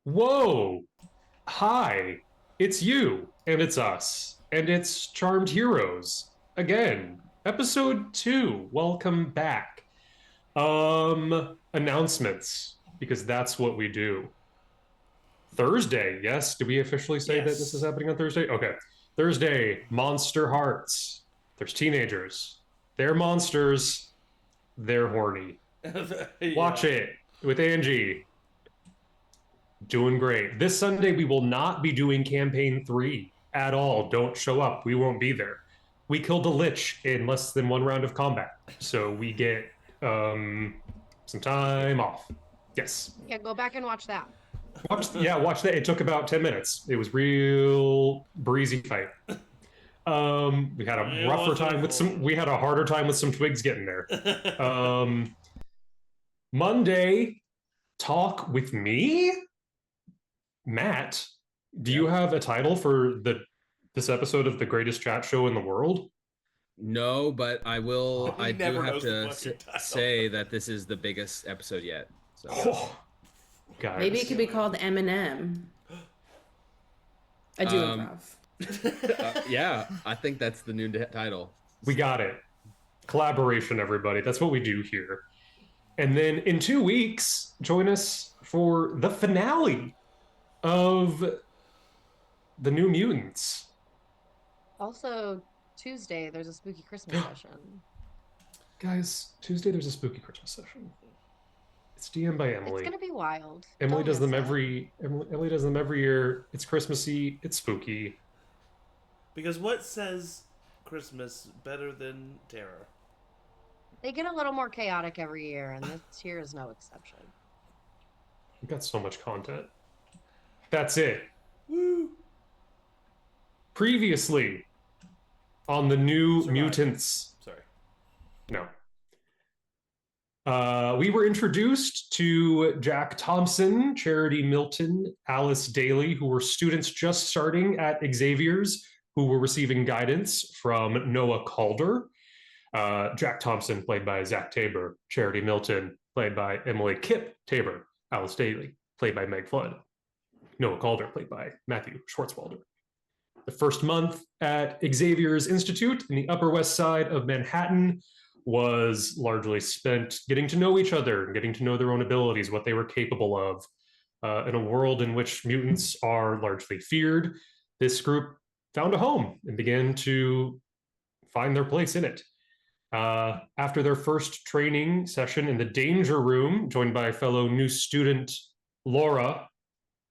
Whoa! Hi! It's you, and it's us, and it's Charmed Heroes. Again, episode 2. Welcome back. Announcements, because that's what we do. Thursday, yes? Do we officially say that this is Yes. happening on Thursday? Okay. Thursday, Monster Hearts. There's teenagers. They're monsters. They're horny. Watch Yeah. it with Angie. Doing great. This Sunday, we will not be doing campaign 3 at all. Don't show up. We won't be there. We killed a lich in less than one round of combat. So we get some time off. Yes. Yeah, go back and watch that. Watch that. It took about 10 minutes. It was real breezy fight. We had a rougher time with some, we had a harder time with some twigs getting there. Monday, talk with me? Matt, do you have a title for this episode of the greatest chat show in the world? No, but I will. He I do never have knows to the fucking title. say that this is the biggest episode yet. So Oh, guys. Maybe it could be called Eminem. I do improv. yeah, I think that's the new title. We got it. Collaboration, everybody. That's what we do here. And then in 2 weeks, join us for the finale of the New Mutants. Also, Tuesday, there's a spooky Christmas session. Guys, Tuesday there's a spooky Christmas session. It's DM'd by Emily. It's gonna be wild. Emily Don't does them miss it. Emily does them every year. It's Christmassy. It's spooky. Because what says Christmas better than terror? They get a little more chaotic every year, and this year is no exception. We've got so much content. That's it. Woo! Previously on the New Survive. Mutants. Sorry. No. We were introduced to Jack Thompson, Charity Milton, Alice Daly, who were students just starting at Xavier's, who were receiving guidance from Noah Calder. Jack Thompson, played by Zach Tabor. Charity Milton, played by Emily Kip Tabor. Alice Daly, played by Meg Flood. Noah Calder, played by Matthew Schwartzwalder. The first month at Xavier's Institute in the Upper West Side of Manhattan was largely spent getting to know each other, getting to know their own abilities, what they were capable of. In a world in which mutants are largely feared, this group found a home and began to find their place in it. After their first training session in the Danger Room, joined by fellow new student Laura,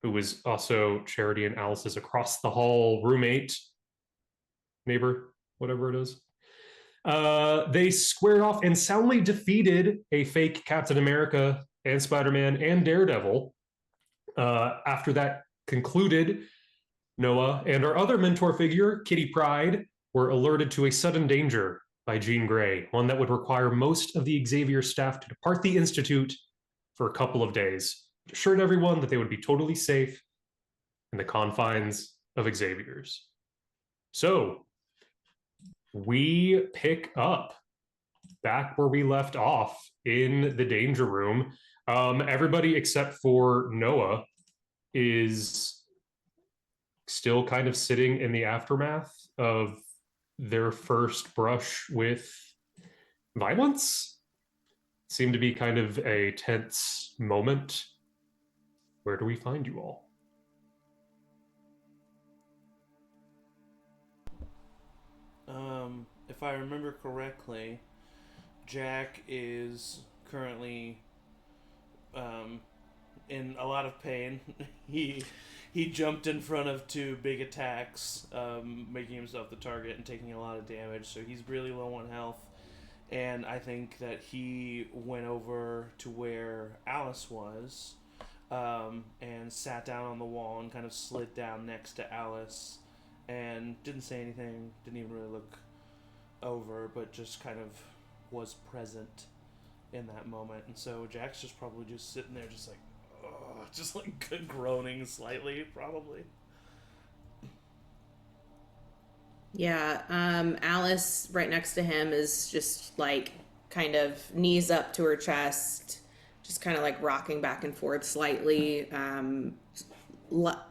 who was also Charity and Alice's across the hall roommate, neighbor, whatever it is. They squared off and soundly defeated a fake Captain America and Spider-Man and Daredevil. After that concluded, Noah and our other mentor figure, Kitty Pryde, were alerted to a sudden danger by Jean Grey, one that would require most of the Xavier staff to depart the Institute for a couple of days. Assured everyone that they would be totally safe in the confines of Xavier's. So we pick up back where we left off in the Danger Room. Everybody except for Noah is still kind of sitting in the aftermath of their first brush with violence. Seemed to be kind of a tense moment. Where do we find you all? If I remember correctly, Jack is currently in a lot of pain. he jumped in front of 2 big attacks, making himself the target and taking a lot of damage, so he's really low on health. And I think that he went over to where Alice was, and sat down on the wall and kind of slid down next to Alice and didn't say anything, didn't even really look over, but just kind of was present in that moment. And so Jack's just probably just sitting there just like, oh, just like groaning slightly, probably. Yeah, Alice right next to him is just like kind of knees up to her chest, just kind of like rocking back and forth slightly.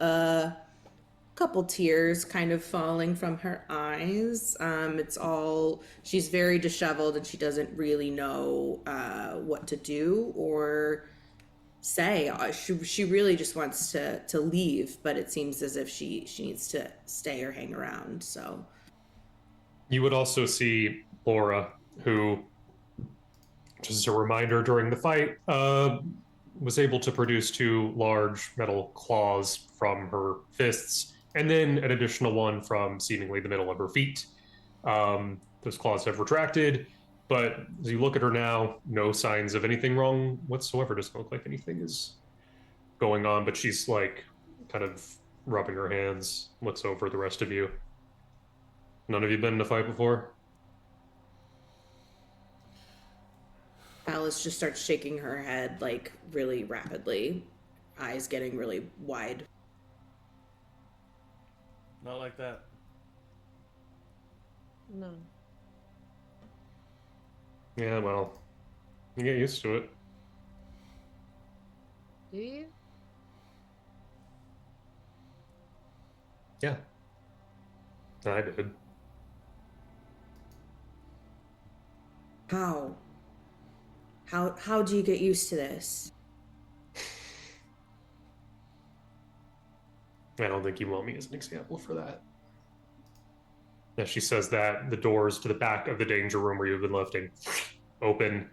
A couple tears kind of falling from her eyes. She's very disheveled and she doesn't really know what to do or say. She really just wants to leave, but it seems as if she needs to stay or hang around. So you would also see Laura, who, just as a reminder, during the fight, was able to produce 2 large metal claws from her fists, and then an additional one from seemingly the middle of her feet. Those claws have retracted, but as you look at her now, no signs of anything wrong whatsoever. Doesn't look like anything is going on, but she's like kind of rubbing her hands, looks over the rest of you. None of you been in a fight before? Alice just starts shaking her head like really rapidly, eyes getting really wide. Not like that. No. Yeah, well, you get used to it. Do you? Yeah. I did. How do you get used to this? I don't think you want me as an example for that. As she says that, the doors to the back of the danger room where you've been lifting open,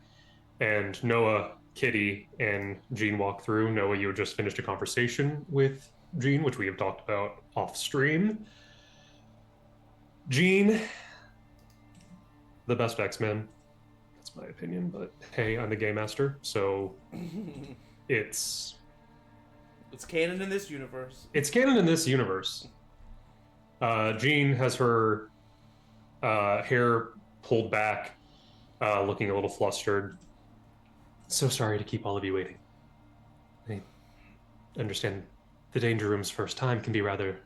and Noah, Kitty, and Jean walk through. Noah, you had just finished a conversation with Jean, which we have talked about off stream. Jean, the best X-Men. That's my opinion, but hey, I'm the game master, so it's canon in this universe. It's canon in this universe. Jean has her hair pulled back, looking a little flustered. So sorry to keep all of you waiting. I understand the danger room's first time can be rather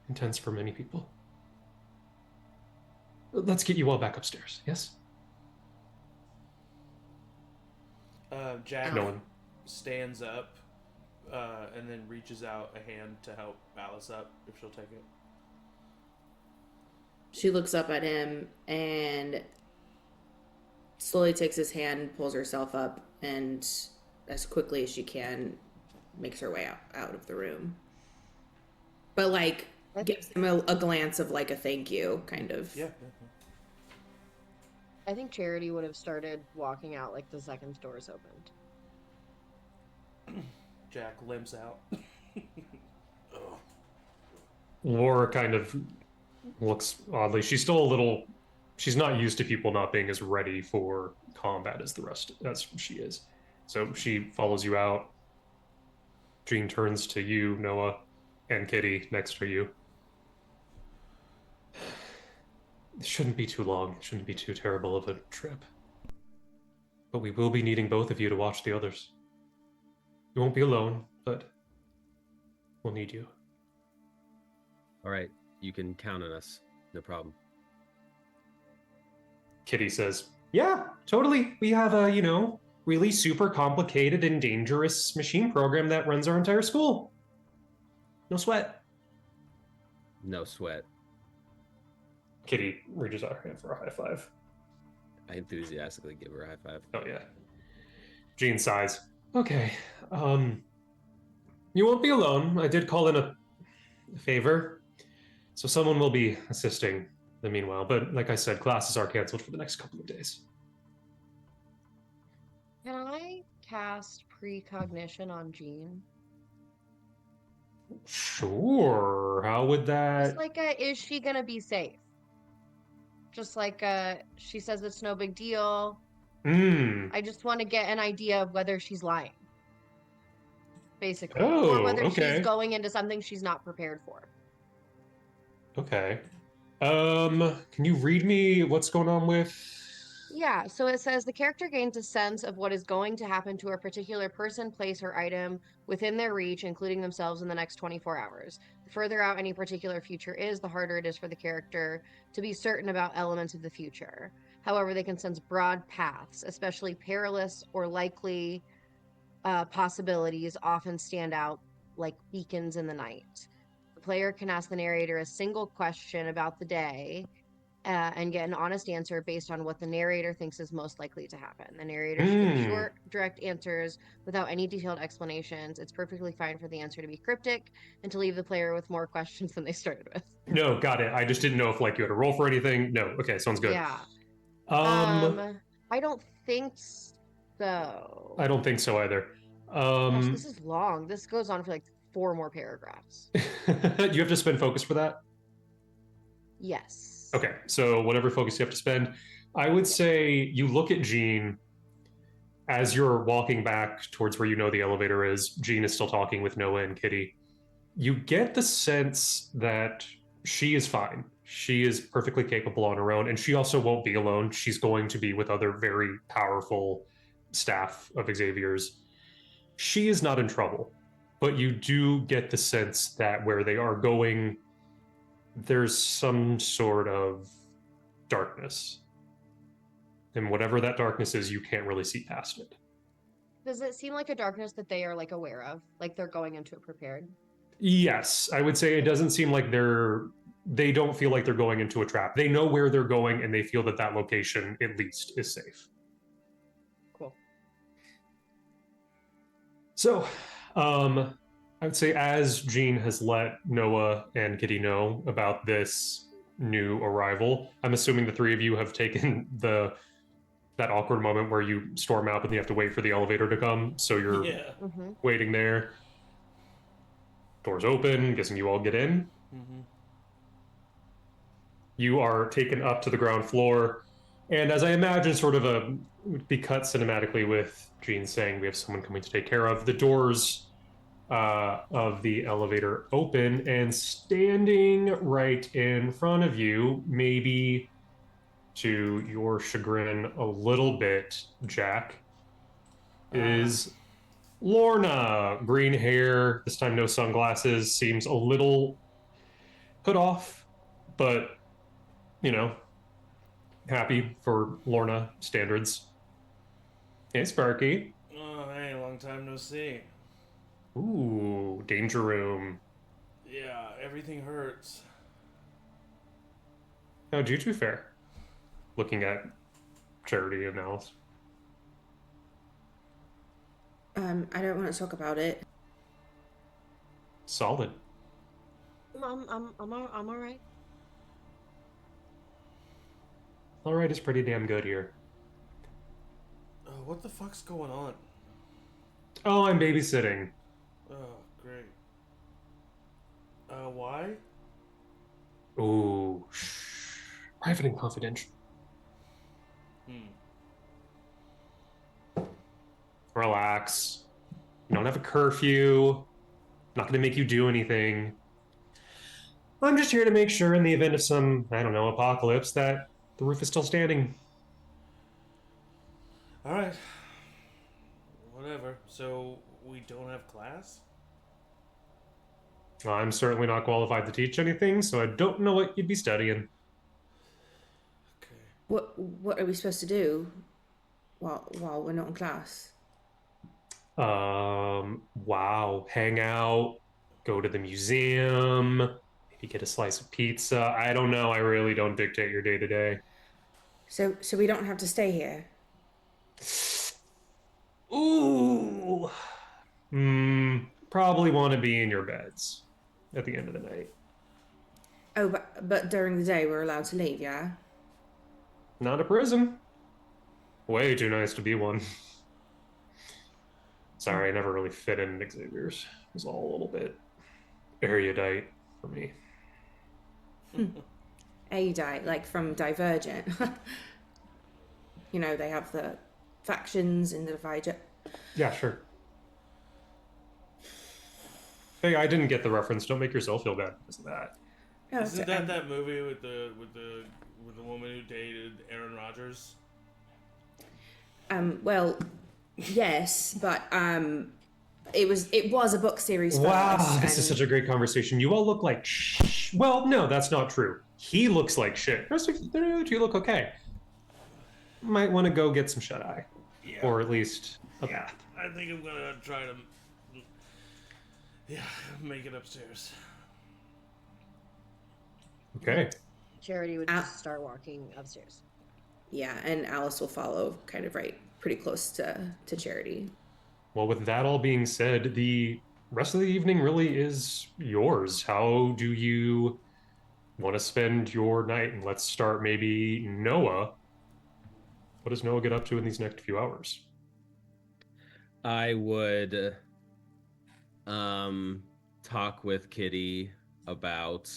intense for many people. Let's get you all back upstairs, yes? Jack No one. stands up and then reaches out a hand to help Alice up if she'll take it. She looks up at him and slowly takes his hand and pulls herself up, and as quickly as she can makes her way out of the room. But like gives him a glance of like a thank you, kind of. Yeah. I think Charity would have started walking out like the second doors opened. Jack limps out. Laura kind of looks oddly. She's still a little. She's not used to people not being as ready for combat as she is. So she follows you out. Jean turns to you, Noah, and Kitty next to you. It shouldn't be too long. It shouldn't be too terrible of a trip. But we will be needing both of you to watch the others. You won't be alone, but we'll need you. All right, you can count on us. No problem. Kitty says, yeah, totally. We have a, really super complicated and dangerous machine program that runs our entire school. No sweat. No sweat. Kitty reaches out her hand for a high five. I enthusiastically give her a high five. Oh, yeah. Jean sighs. Okay. You won't be alone. I did call in a favor. So someone will be assisting in the meanwhile. But like I said, classes are canceled for the next couple of days. Can I cast precognition on Jean? Sure. How would that... Just like is she gonna be safe? Just like she says it's no big deal. I just want to get an idea of whether she's lying. Basically. Oh, or whether okay. she's going into something she's not prepared for. Okay. Can you read me what's going on with... Yeah, so it says the character gains a sense of what is going to happen to a particular person, place, or item within their reach, including themselves, in the next 24 hours. The further out any particular future is, the harder it is for the character to be certain about elements of the future. However, they can sense broad paths, especially perilous or likely possibilities often stand out like beacons in the night. The player can ask the narrator a single question about the day and get an honest answer based on what the narrator thinks is most likely to happen. The narrator should give short, direct answers without any detailed explanations. It's perfectly fine for the answer to be cryptic and to leave the player with more questions than they started with. No, got it. I just didn't know if like you had to roll for anything. No, okay, sounds good. Yeah. I don't think so. I don't think so either. Gosh, this is long. This goes on for like 4 more paragraphs. You have to spend focus for that? Yes. Okay, so whatever focus you have to spend. I would say you look at Jean as you're walking back towards where you know the elevator is. Jean is still talking with Noah and Kitty. You get the sense that she is fine. She is perfectly capable on her own, and she also won't be alone. She's going to be with other very powerful staff of Xavier's. She is not in trouble, but you do get the sense that where they are going, there's some sort of darkness. And whatever that darkness is, you can't really see past it. Does it seem like a darkness that they are like aware of? Like they're going into it prepared? Yes, I would say it doesn't seem like they don't feel like they're going into a trap. They know where they're going and they feel that that location at least is safe. Cool. So, I would say as Jean has let Noah and Kitty know about this new arrival, I'm assuming the 3 of you have taken that awkward moment where you storm out and you have to wait for the elevator to come. So you're waiting there. Doors open, guessing you all get in. You are taken up to the ground floor. And as I imagine, sort of be cut cinematically with Jean saying, we have someone coming to take care of. The doors of the elevator open, and standing right in front of you, maybe to your chagrin a little bit, Jack, is Lorna. Green hair, this time no sunglasses, seems a little put off, but, you know, happy for Lorna standards. Hey, Sparky. Oh, hey, long time no see. Ooh, danger room. Yeah, everything hurts. How'd you two fare? Looking at Charity and Alice. I don't want to talk about it. Solid. I'm all right. All right, it's pretty damn good here. What the fuck's going on? Oh, I'm babysitting. Oh, great. Why? Ooh, private and confidential. Relax. You don't have a curfew. Not going to make you do anything. I'm just here to make sure in the event of some, I don't know, apocalypse that the roof is still standing. Alright. Whatever. So, we don't have class? I'm certainly not qualified to teach anything, so I don't know what you'd be studying. Okay. What are we supposed to do while we're not in class? Wow. Hang out, go to the museum, maybe get a slice of pizza. I don't know. I really don't dictate your day to day. So we don't have to stay here. Ooh. Probably want to be in your beds at the end of the night. Oh, but during the day we're allowed to leave, yeah? Not a prison. Way too nice to be one. Sorry, I never really fit in Xavier's. It was all a little bit erudite for me. Erudite, like from Divergent. You know, they have the factions in the Divergent. Yeah, sure. Hey, I didn't get the reference. Don't make yourself feel bad because of that. Oh, Isn't that movie with the woman who dated Aaron Rodgers? Well, yes, but it was a book series first. Wow, this is such a great conversation. You all look like well, no, that's not true. He looks like shit. The rest of you look okay. Might want to go get some shut-eye. Yeah. Or at least a bath. I think I'm gonna try to, make it upstairs. Okay. Charity would Ah. just start walking upstairs. Yeah, and Alice will follow kind of pretty close to Charity. Well, with that all being said, the rest of the evening really is yours. How do you want to spend your night? And let's start maybe Noah. What does Noah get up to in these next few hours? I would talk with Kitty about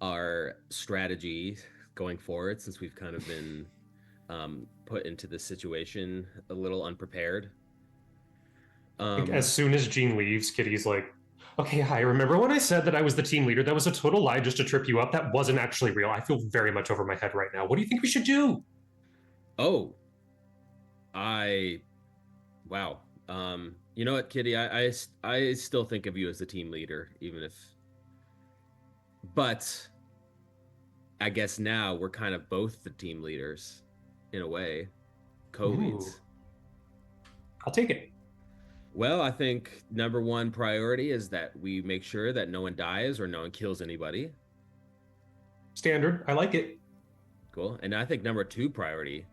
our strategy going forward, since we've kind of been put into this situation a little unprepared. Like, as soon as Jean leaves, Kitty's like, okay, hi, remember when I said that I was the team leader? That was a total lie just to trip you up. That wasn't actually real. I feel very much over my head right now. What do you think we should do? Oh, wow. You know what, Kitty? I still think of you as the team leader, even if. But I guess now we're kind of both the team leaders, in a way, co-leads. Ooh. I'll take it. Well, I think number one priority is that we make sure that no one dies or no one kills anybody. Standard. I like it. Cool. And I think number two priority,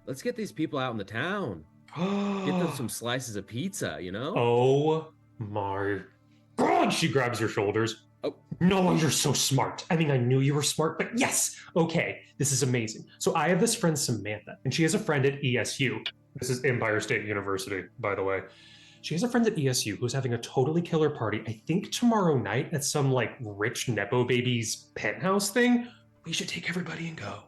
let's get these people out in the town. Get them some slices of pizza, you know? Oh my God. She grabs her shoulders. Oh. No, you're so smart. I mean, I knew you were smart, but yes. Okay, this is amazing. So I have this friend, Samantha, and she has a friend at ESU. This is Empire State University, by the way. She has a friend at ESU who's having a totally killer party, I think tomorrow night at some like rich Nepo baby's penthouse thing. We should take everybody and go.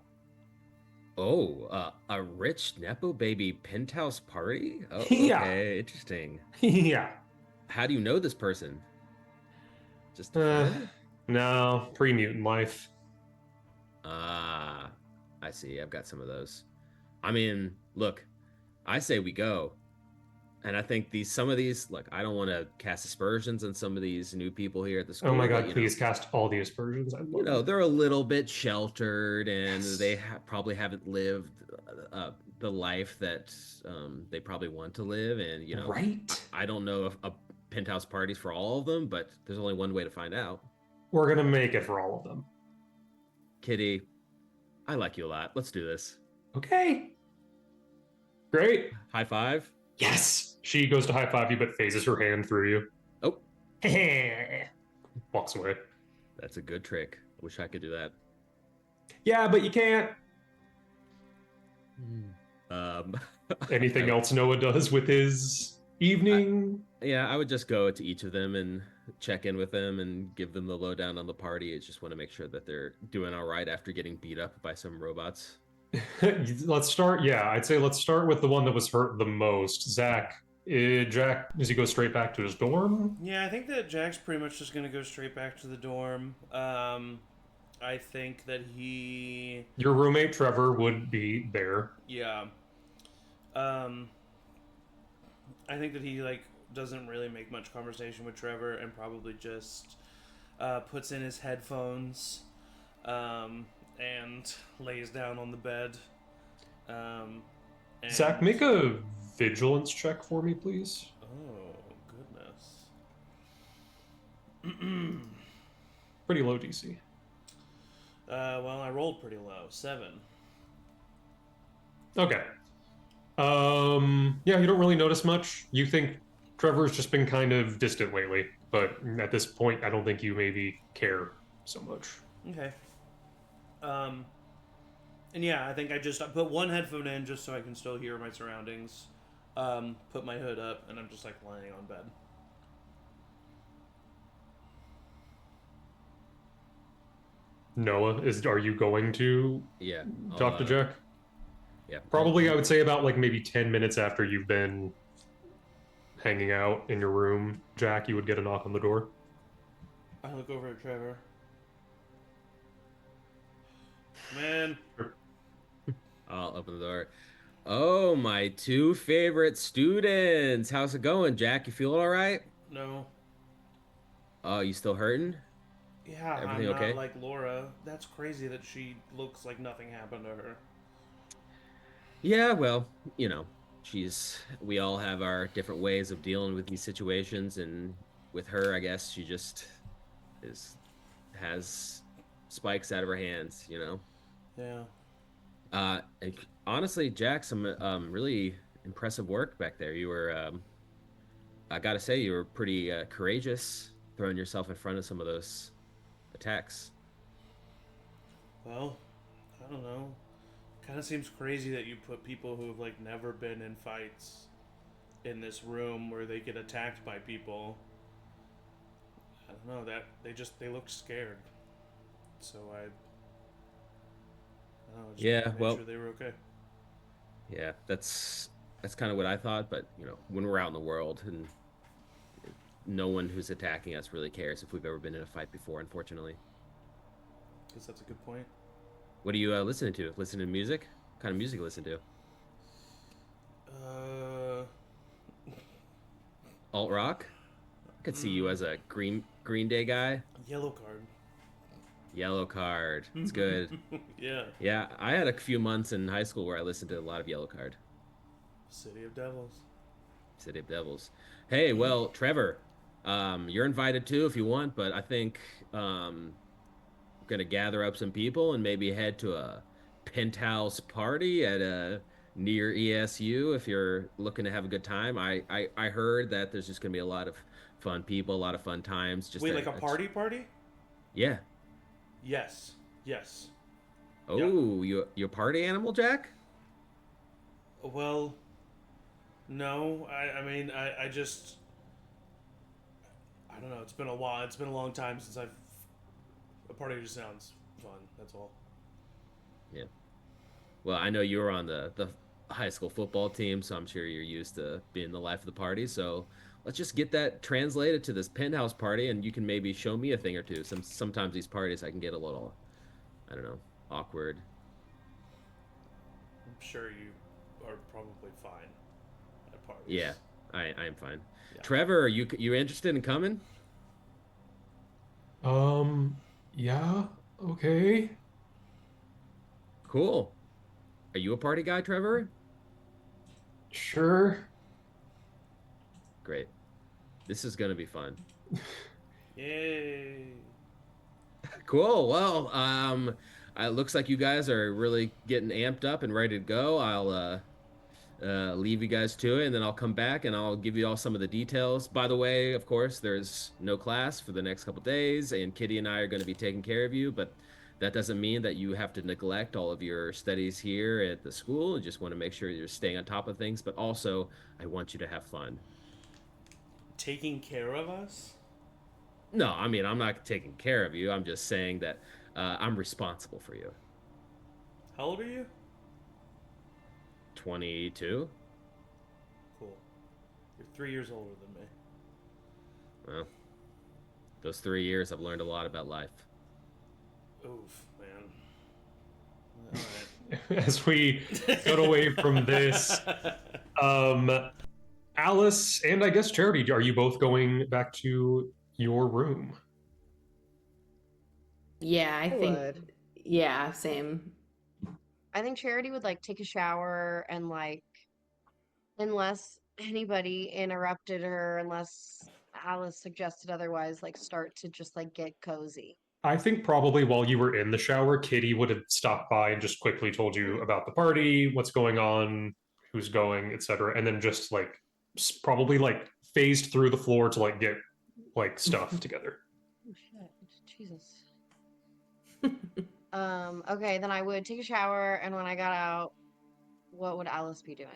Oh, a rich Nepo baby penthouse party? Oh, Yeah. okay, interesting. Yeah. How do you know this person? Just a friend? No, pre-mutant life. Ah, I see. I've got some of those. I mean, look, I say we go. And I think some of these, look, I don't want to cast aspersions on some of these new people here at the school. Oh my God, but, please cast all the aspersions. I love it. they're a little bit sheltered, and Yes. they probably haven't lived the life that they probably want to live. And, Right? I don't know if a penthouse party's for all of them, but there's only one way to find out. We're going to make it for all of them. Kitty, I like you a lot. Let's do this. Okay. Great. High five. Yes. She goes to high five you, but phases her hand through you. Oh, Walks away. that's a good trick. I wish I could do that. Yeah, but you can't. Anything else Noah does with his evening? Yeah, I would just go to each of them and check in with them and give them the lowdown on the party. I just want to make sure that they're doing all right after getting beat up by some robots. Let's start. Yeah, I'd say let's start with the one that was hurt the most. Jack, does he go straight back to his dorm? Yeah, I think that Jack's pretty much just gonna go straight back to the dorm. I think that Your roommate Trevor would be there. yeah. I think that he doesn't really make much conversation with Trevor and probably just puts in his headphones and lays down on the bed. And... Zach, make a vigilance check for me, please. Oh, goodness. Pretty low DC. Well, I rolled pretty low. 7. Okay. Yeah, you don't really notice much. You think Trevor's just been kind of distant lately, but at this point, I don't think you maybe care so much. Okay. And yeah, I think I put one headphone in just so I can still hear my surroundings. Put my hood up, and I'm just laying on bed. Noah, are you going to Yeah. talk to Jack? Yeah. Probably, I would say about maybe 10 minutes after you've been hanging out in your room, Jack, you would get a knock on the door. I look over at Trevor. Man. I'll open the door. Oh, my 2 favorite students. How's it going, Jack? You feeling all right? No. Oh, you still hurting? Yeah, Everything I'm okay? not like Laura. That's crazy that she looks like nothing happened to her. Yeah, well, we all have our different ways of dealing with these situations, and with her, I guess she just has spikes out of her hands, you know. Yeah. And honestly, Jack, some really impressive work back there. You were, I gotta say, you were pretty courageous throwing yourself in front of some of those attacks. Well, I don't know. Kind of seems crazy that you put people who have like never been in fights in this room where they get attacked by people. I don't know, that they look scared. So I don't know, just Yeah, made well, sure they were okay. yeah, that's kind of what I thought. But you know, when we're out in the world, and no one who's attacking us really cares if we've ever been in a fight before, unfortunately. Guess that's a good point. What are you listening to? Listening to music? What kind of music you listen to? Uh, Alt rock? I could see you as a Green Day guy. Yellow Card. Yellow Card. It's good. Yeah. Yeah, I had a few months in high school where I listened to a lot of Yellow Card. City of Devils. City of Devils. Hey, well, Trevor, you're invited too if you want, but I think gonna gather up some people and maybe head to a penthouse party at a near ESU if you're looking to have a good time. I heard that there's just gonna be a lot of fun people, a lot of fun times. Just Wait, like a party? Yeah. Yes. Yes. Oh, you a party animal, Jack? Well, no. I mean, I just. I don't know. It's been a while. It's been a long time since I've. A party just sounds fun. That's all. Yeah. Well, I know you were on the high school football team, so I'm sure you're used to being the life of the party. So let's just get that translated to this penthouse party, and you can maybe show me a thing or two. Sometimes these parties I can get a little, I don't know, awkward. I'm sure you are probably fine at parties. Yeah, I am fine. Yeah. Trevor, are you interested in coming? Yeah, okay. Cool. Are you a party guy, Trevor? Sure. Great. This is gonna be fun. Yay. Cool. Well, it looks like you guys are really getting amped up and ready to go. I'll leave you guys to it, and then I'll come back and I'll give you all some of the details. By the way, of course, there's no class for the next couple days, and Kitty and I are going to be taking care of you, but that doesn't mean that you have to neglect all of your studies here at the school. I just want to make sure you're staying on top of things, but also I want you to have fun. Taking care of us? No, I mean, I'm not taking care of you. I'm just saying that I'm responsible for you. How old are you? 22? Cool. You're 3 years older than me. Well, those 3 years I've learned a lot about life. Oof, man. All right. As we got away from this, Alice and I guess Charity, are you both going back to your room? Yeah, I think. would. Yeah, same. I think Charity would like take a shower and like, unless anybody interrupted her, unless Alice suggested otherwise, like start to just like get cozy. I think probably while you were in the shower, Kitty would have stopped by and just quickly told you about the party, what's going on, who's going, etc., and then just like probably like phased through the floor to like get like stuff together. Oh shit. Jesus. Okay, then I would take a shower, and when I got out, what would Alice be doing?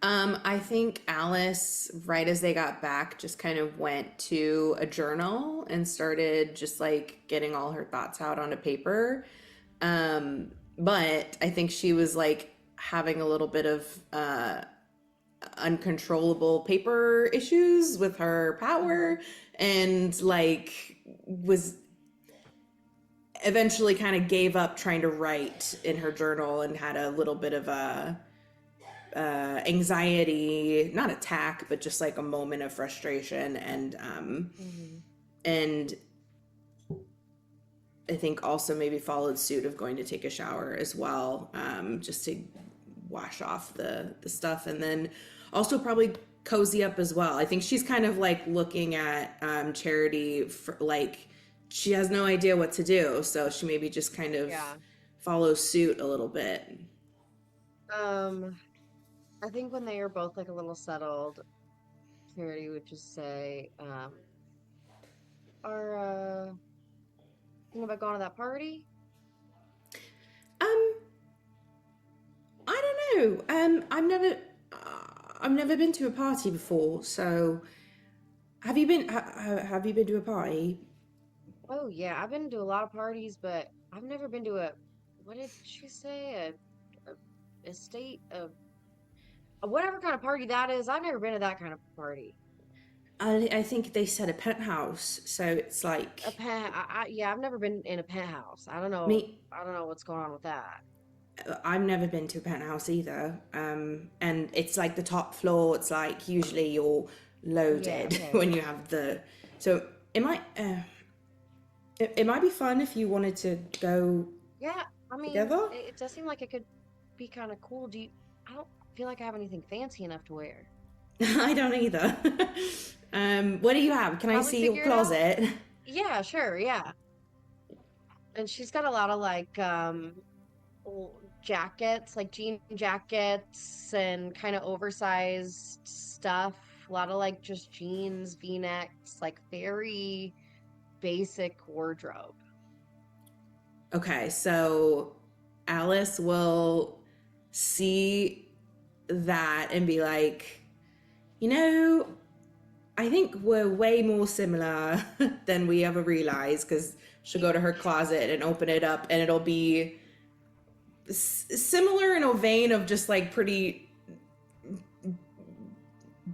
I think Alice, right as they got back, just kind of went to a journal and started just like getting all her thoughts out onto paper. But I think she was like having a little bit of uncontrollable paper issues with her power, and like was eventually kind of gave up trying to write in her journal and had a little bit of a anxiety, not attack, but just like a moment of frustration, and and I think also maybe followed suit of going to take a shower as well, just to wash off the stuff, and then also probably cozy up as well. I think she's kind of like looking at Charity for, like, she has no idea what to do, so she maybe just kind of follows suit a little bit. I think when they are both like a little settled, Charity would just say, are thinking about going to that party? I don't know. I've never been to a party before, so have you been? Have you been to a party? Oh yeah, I've been to a lot of parties, but I've never been to a, what did she say? A estate of whatever kind of party that is. I've never been to that kind of party. I think they said a penthouse, so it's like A pent, yeah, I've never been in a penthouse. I don't know. Me- I don't know what's going on with that. I've never been to a penthouse either. And it's like the top floor. It's like usually you're loaded when you have the. So it might be fun if you wanted to go. Yeah, I mean, together? it does seem like it could be kind of cool. I don't feel like I have anything fancy enough to wear. I don't either. What do you have? Can I Probably see your figure it out. closet? Yeah, sure, yeah. And she's got a lot of like jackets, like jean jackets and kind of oversized stuff. A lot of like just jeans, V-necks, like very basic wardrobe. Okay, so Alice will see that and be like, you know, I think we're way more similar than we ever realized, because she'll go to her closet and open it up and it'll be similar in a vein of just like pretty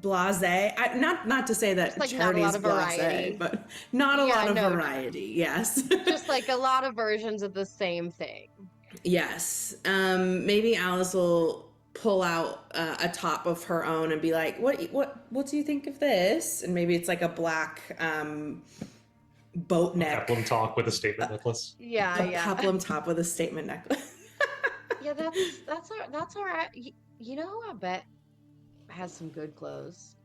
blasé. Not to say that Just, like, not a lot Charity's of blasé, variety. but not a lot of no, variety. Yes. just like a lot of versions of the same thing. Yes. Maybe Alice will pull out a top of her own and be like, what do you think of this? And maybe it's like a black boat neck. Peplum talk with a statement necklace. Yeah, A peplum top with a statement necklace. Yeah, that's all right. You know who I bet has some good clothes,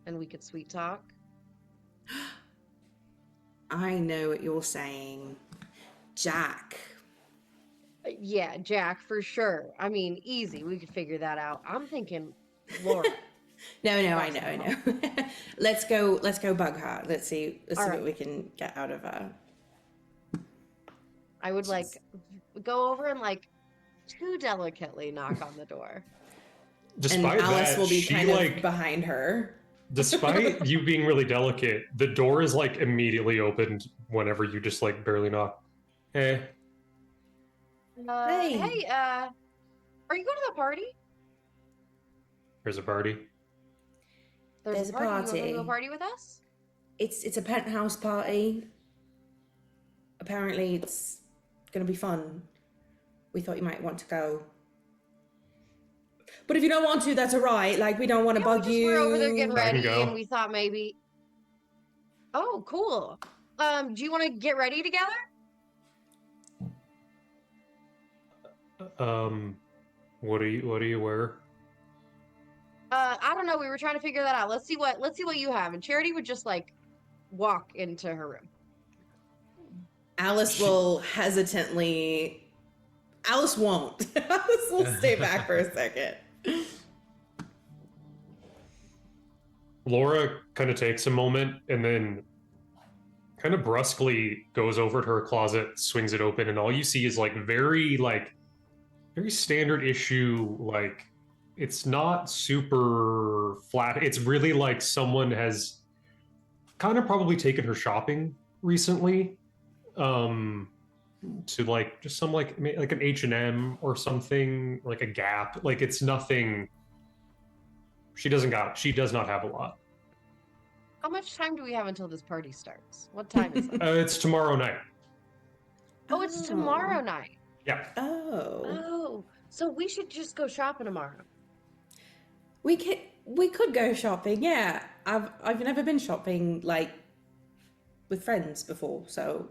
and we could sweet talk. I know what you're saying. Jack. Yeah, Jack for sure. I mean, easy. We could figure that out. I'm thinking Laura. No, I know. Let's go bug her. Let's see All what right. we can get out of her. I would like go over and like too delicately knock on the door. Despite And Alice that, will be she kind like of behind her. despite you being really delicate, the door is like immediately opened whenever you just like barely knock. Hey, Hey. Hey, are you going to the party? there's a party. There's a You want to go to party. a party with us? It's a penthouse party. Apparently it's gonna be fun. We thought you might want to go. But if you don't want to, that's alright. Like, we don't want to Yeah, we bug just you. were over there getting I can ready, go. and we thought maybe. Oh, cool. Do you want to get ready together? What do you wear? I don't know. We were trying to figure that out. Let's see what you have. And Charity would just like walk into her room. Alice will hesitantly. Alice won't. Alice will stay back for a second. Laura kind of takes a moment and then kind of brusquely goes over to her closet, swings it open, and all you see is like very standard issue, like it's not super flat. It's really like someone has kind of probably taken her shopping recently. To like just some like an H&M or something, like a Gap. Like it's nothing. She does not have a lot. How much time do we have until this party starts? What time is it? It's tomorrow night. Oh, it's tomorrow night. Yeah. Oh. Oh, so we should just go shopping tomorrow. We could go shopping, yeah. I've never been shopping like with friends before, so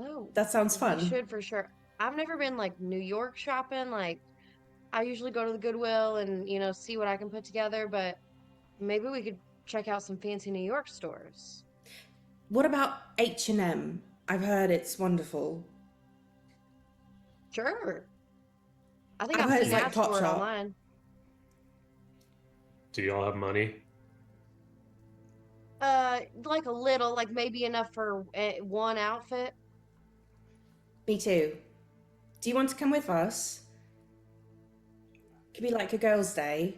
Oh, that sounds we fun. should for sure. I've never been like New York shopping. Like, I usually go to the Goodwill and, see what I can put together, but maybe we could check out some fancy New York stores. What about H&M? I've heard it's wonderful. Sure. I think I've I've heard seen it's like ads for it Topshop. online. Do y'all have money? Like a little, like maybe enough for one outfit. Me too. Do you want to come with us? Could be like a girls' day.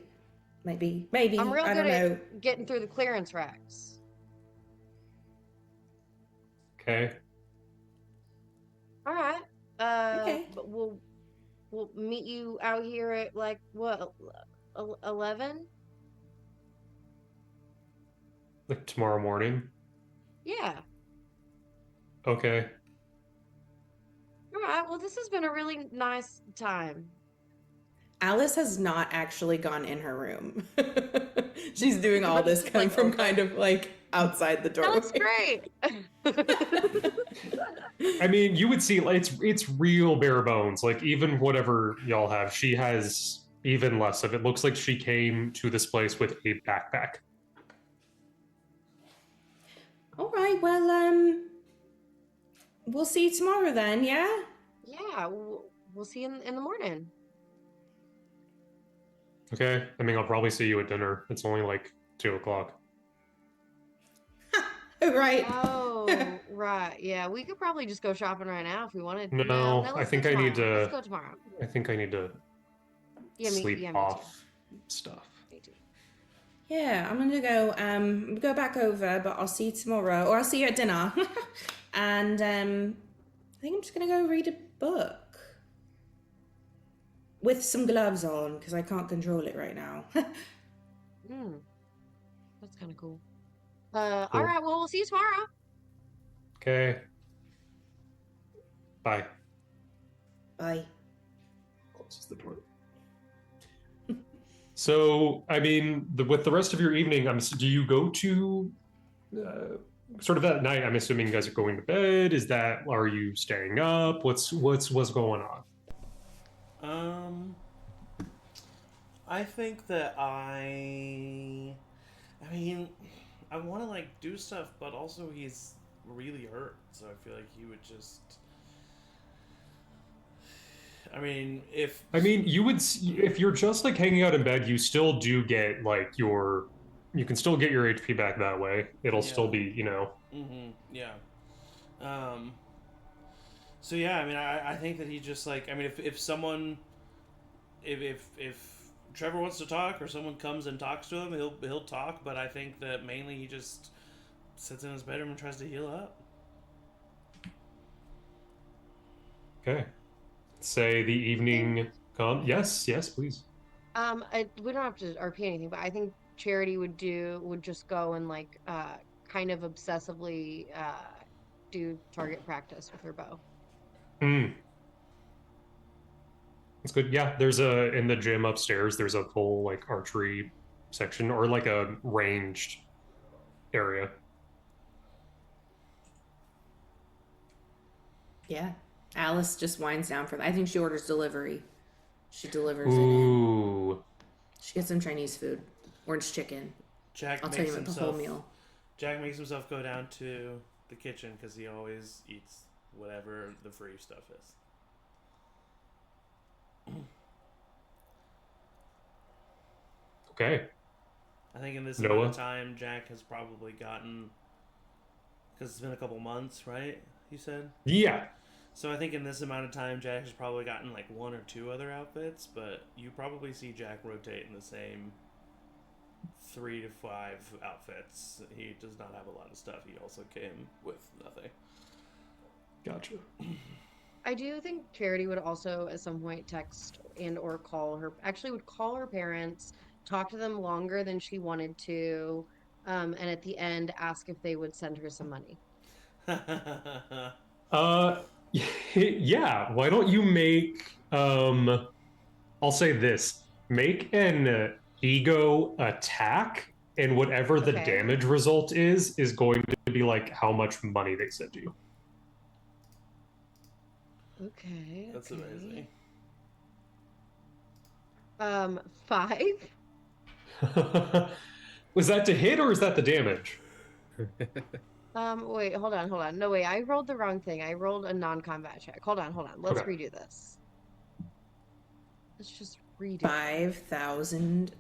Maybe. I'm real I good don't know. at getting through the clearance racks. Okay. All right. Okay. But we'll meet you out here at like what, 11? Like tomorrow morning? Yeah. Okay. All right. Well, this has been a really nice time. Alice has not actually gone in her room. She's doing all this Like, from okay. kind of like outside the doorway. That's great. I mean, you would see it's real bare bones. Like even whatever y'all have, she has even less of it. Looks like she came to this place with a backpack. All right, well, we'll see you tomorrow then, yeah? Yeah. We'll see you in the morning. Okay. I mean, I'll probably see you at dinner. It's only like 2:00. Right. Oh, right. Yeah, we could probably just go shopping right now if we wanted. No, I let's think go I need tomorrow. to. Let's go tomorrow. I think I need to sleep Me off stuff. too. Me too. Yeah, I'm gonna go back over, but I'll see you tomorrow, or I'll see you at dinner. And I think I'm just gonna go read a book with some gloves on because I can't control it right now. That's kind of cool. All right. Well, we'll see you tomorrow. Okay. Bye. Bye. Closes the door. So, I mean, with the rest of your evening, do you go to sort of that night? I'm assuming you guys are going to bed. Are you staying up? What's going on? I think that I mean, I want to like do stuff, but also he's really hurt, so I feel like he would just. I mean, if you're just like hanging out in bed, you still do get like you can still get your HP back that way. It'll still be, Yeah. So yeah, I mean, I think that he just like, I mean, if someone, if Trevor wants to talk or someone comes and talks to him, he'll talk. But I think that mainly he just sits in his bedroom and tries to heal up. Okay. Say the evening come. Yes, please. We don't have to RP anything, but I think Charity would just go and like kind of obsessively do target practice with her bow. That's good. Yeah, there's in the gym upstairs, there's a whole like archery section or like a ranged area. Yeah. Alice just winds down for that. I think she orders delivery. She delivers it. Ooh. She gets some Chinese food. Orange chicken. I'll tell you about the whole meal. Jack makes himself go down to the kitchen because he always eats whatever the free stuff is. Okay. I think in this amount of time, Jack has probably gotten, because it's been a couple months, right? You said? Yeah. So I think in this amount of time, Jack has probably gotten like 1 or 2 other outfits, but you probably see Jack rotate in the same 3 to 5 outfits. He does not have a lot of stuff. He also came with nothing. Gotcha. I do think Charity would also at some point text and or call her. Actually, would call her parents, talk to them longer than she wanted to, and at the end ask if they would send her some money. Yeah. Why don't you make I'll say this: make an ego attack, and whatever the damage result is going to be like how much money they send you. Okay. That's amazing. 5. Was that to hit or is that the damage? Wait, hold on. No, wait, I rolled the wrong thing. I rolled a non-combat check. Hold on. Let's Okay. redo this. Let's just redo it. $5,000.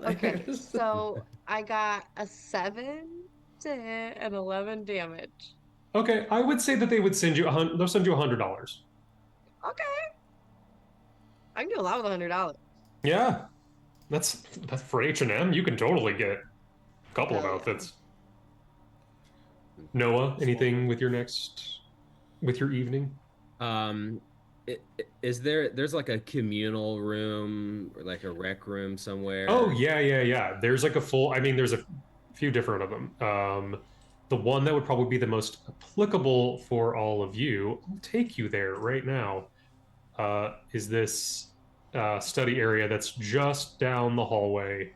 Okay, so I got a 7 to hit and 11 damage. Okay, I would say that they would send you they'll send you $100. Okay, I can do a lot with $100. Yeah, that's for H&M. You can totally get a couple of Hell yeah. outfits. Noah, anything with your evening? There's like a communal room or like a rec room somewhere? Oh yeah. There's like there's a few different of them. The one that would probably be the most applicable for all of you, I'll take you there right now, is this study area that's just down the hallway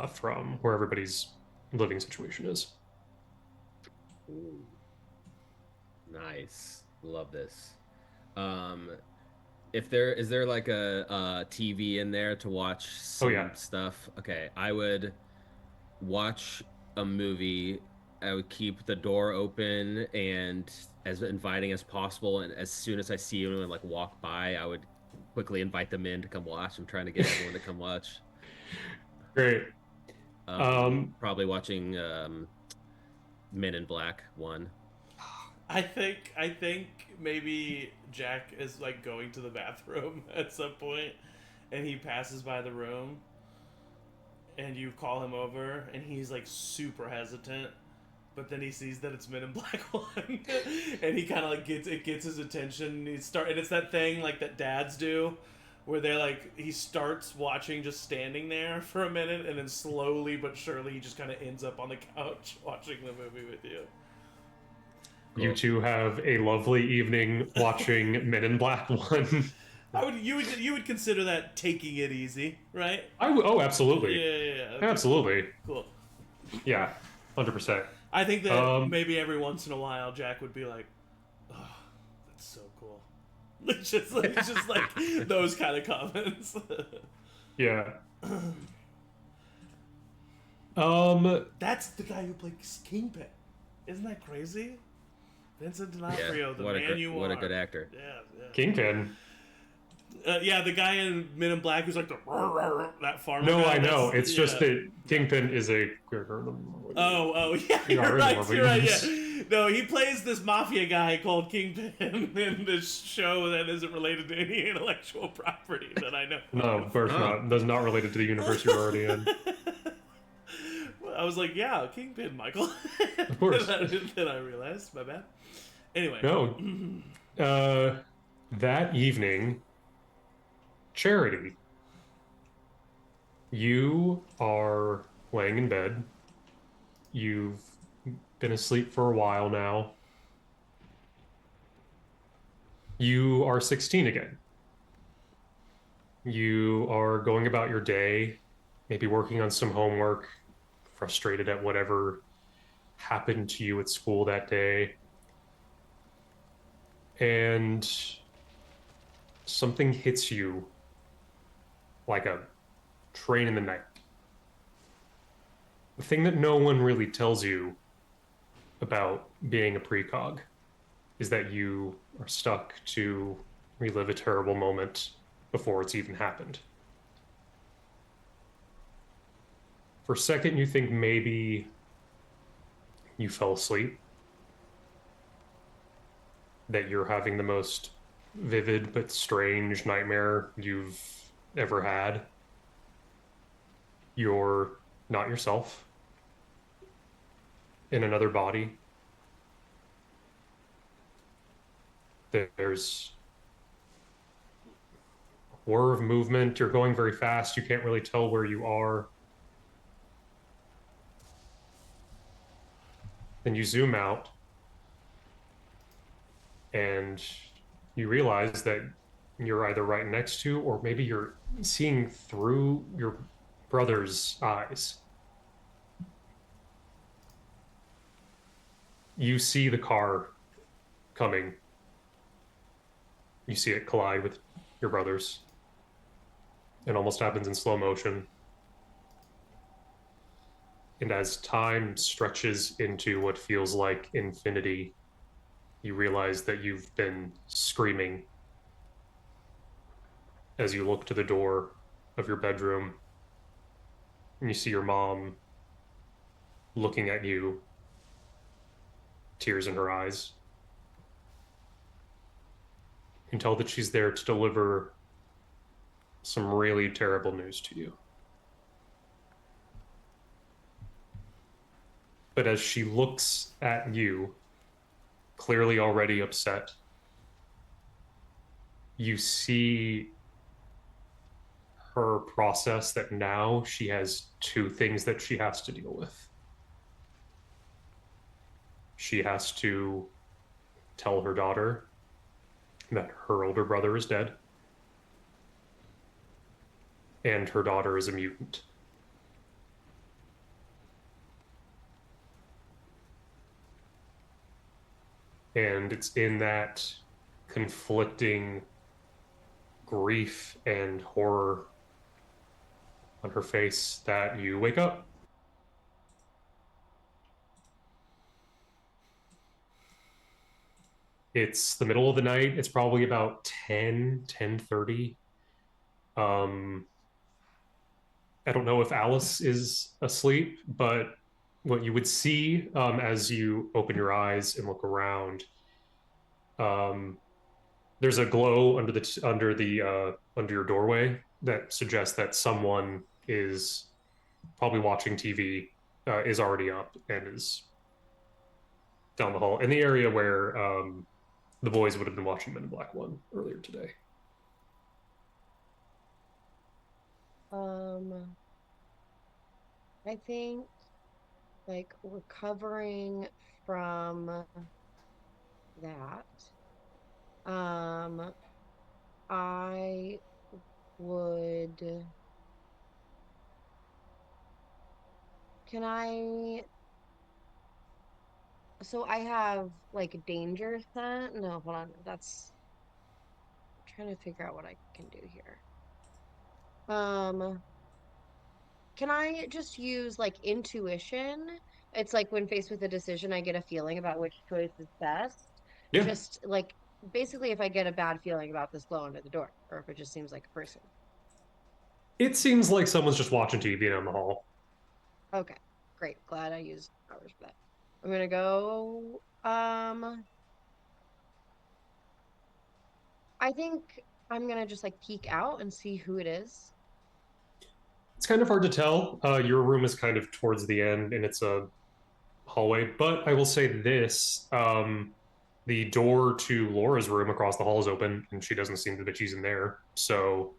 from where everybody's living situation is. Ooh. Nice. Love this. Is there like a TV in there to watch some stuff? Okay, I would watch a movie. I would keep the door open and as inviting as possible. And as soon as I see anyone like walk by, I would quickly invite them in to come watch. I'm trying to get everyone to come watch. Great. Probably watching Men in Black 1. I think maybe Jack is like going to the bathroom at some point, and he passes by the room, and you call him over, and he's like super hesitant, but then he sees that it's Men in Black 1, and he kind of like gets his attention. And it's that thing like that dads do, where they're like he starts watching just standing there for a minute, and then slowly but surely he just kind of ends up on the couch watching the movie with you. Cool. You two have a lovely evening watching Men in Black 1. You would consider that taking it easy, right? Oh, absolutely. Yeah. Okay. Absolutely. Cool. Yeah, 100%. I think that maybe every once in a while Jack would be like, "Oh, that's so cool." It's just like those kind of comments. Yeah. That's the guy who plays Kingpin. Isn't that crazy? Vincent D'Onofrio, yeah, the man you are. What a good actor. Yeah. Kingpin. Yeah, the guy in Men in Black who's like that farmer. No, guy. I know. It's just that Kingpin is a. Oh, yeah, you're right. Yeah. No, he plays this mafia guy called Kingpin in this show that isn't related to any intellectual property that I know. No, of course not. That's not related to the universe you're already in. Well, I was like, yeah, Kingpin, Michael. Of course. Then I realized, my bad. Anyway. No. That evening, Charity, you are laying in bed. You've been asleep for a while now. You are 16 again. You are going about your day, maybe working on some homework, frustrated at whatever happened to you at school that day. And something hits you like a train in the night. The thing that no one really tells you about being a precog is that you are stuck to relive a terrible moment before it's even happened. For a second, you think maybe you fell asleep, that you're having the most vivid but strange nightmare you've ever had. You're not yourself in another body. There's a whir of movement. You're going very fast. You can't really tell where you are. Then you zoom out and you realize that you're either right next to, or maybe you're seeing through your brother's eyes. You see the car coming. You see it collide with your brother's. It almost happens in slow motion. And as time stretches into what feels like infinity, you realize that you've been screaming as you look to the door of your bedroom and you see your mom looking at you, tears in her eyes. You can tell that she's there to deliver some really terrible news to you. But as she looks at you, clearly already upset, you see her process that now she has two things that she has to deal with. She has to tell her daughter that her older brother is dead, and her daughter is a mutant. And it's in that conflicting grief and horror on her face that you wake up. It's the middle of the night. It's probably about 10:30. I don't know if Alice is asleep, but what you would see as you open your eyes and look around, there's a glow under your doorway that suggests that someone is probably watching TV, is already up and is down the hall in the area where the boys would have been watching Men in Black 1 earlier today. I think like recovering from that, I would. Can I? So I have like danger scent. No, hold on. That's. I'm trying to figure out what I can do here. Can I just use like intuition? It's like when faced with a decision, I get a feeling about which choice is best. Yeah, Just like basically if I get a bad feeling about this glow under the door, or if it just seems like a person. it seems like someone's just watching TV down the hall. Okay, great. Glad I used hours for that. I'm gonna go. I think I'm gonna just like peek out and see who it is. It's kind of hard to tell. Your room is kind of towards the end and it's a hallway, but I will say this. The door to Laura's room across the hall is open and she doesn't seem that she's in there. So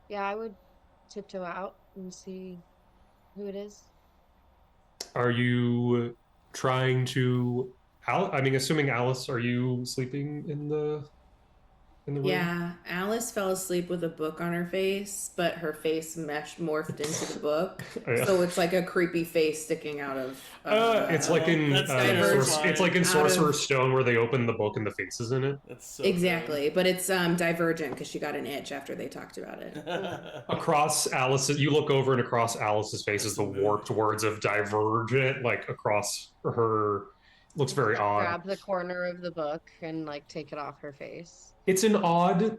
Yeah, I would tiptoe out and see who it is. are you trying to assuming Alice, are you sleeping in the room? Yeah, Alice fell asleep with a book on her face, but her face morphed into the book, Yeah. so it's like a creepy face sticking out of. It's like in That's terrifying. it's like in Out Sorcerer's of- Stone where they open the book and the face is in it. That's so Exactly, but it's divergent because she got an itch after they talked about it. good. Across Alice's, you look over and across Alice's face is the warped words of divergent, like across her. Looks very odd. Grab the corner of the book and like take it off her face. It's an odd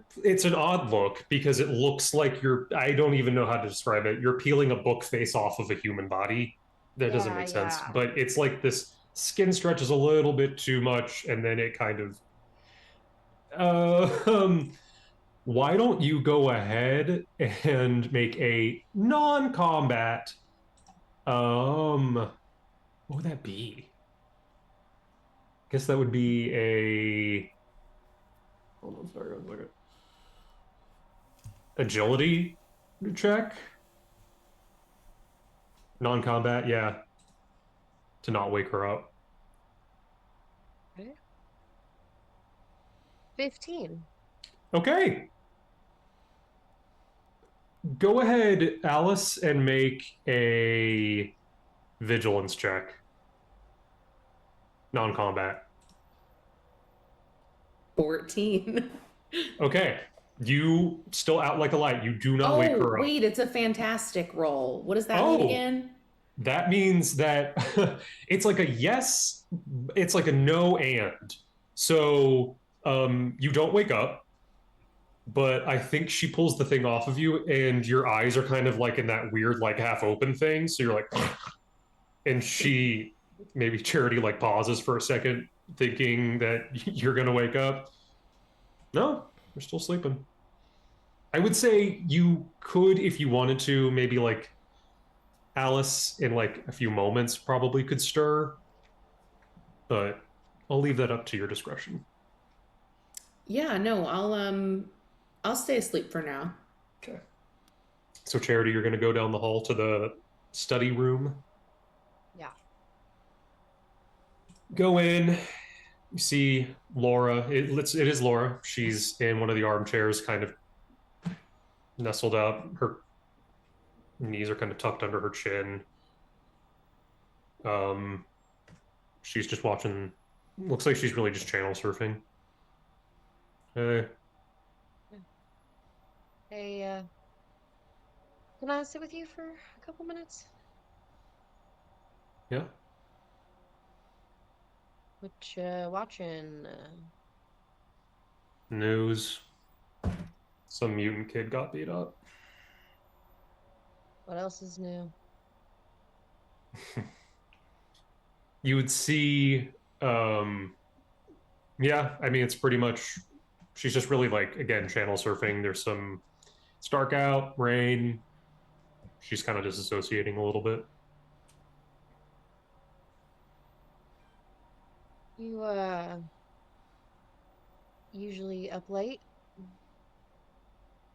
look because it looks like I don't even know how to describe it. You're peeling a book face off of a human body. That doesn't make sense. Yeah. But it's like this skin stretches a little bit too much and then it kind of why don't you go ahead and make a non-combat what would that be? I guess that would be a hold on, sorry, one second. Agility check. Non-combat, yeah. To not wake her up. 15. Okay. Go ahead, Alice, and make a vigilance check. Non-combat. 14. Okay. You still out like a light. You do not wake Oh, her up. wait, it's a fantastic roll. What does that mean Oh. again? That means that it's like a yes, it's like a no and. So you don't wake up, but I think she pulls the thing off of you and your eyes are kind of like in that weird like half open thing. So you're like, and she, maybe Charity like pauses for a second thinking that you're going to wake up. No, you're still sleeping. I would say you could, if you wanted to, maybe like Alice in like a few moments probably could stir, but I'll leave that up to your discretion. Yeah, no, I'll stay asleep for now. Okay. So Charity, you're going to go down the hall to the study room. Yeah. Go in. You see Laura. It is Laura. She's in one of the armchairs, kind of nestled up. Her knees are kind of tucked under her chin. She's just watching. Looks like she's really just channel surfing. Hey. Hey, can I sit with you for a couple minutes? Yeah. What you watching? News. Some mutant kid got beat up. What else is new? You would see, yeah, I mean, it's pretty much, she's just really like, again, channel surfing. There's some, it's dark out, rain. She's kind of disassociating a little bit. You, usually up late?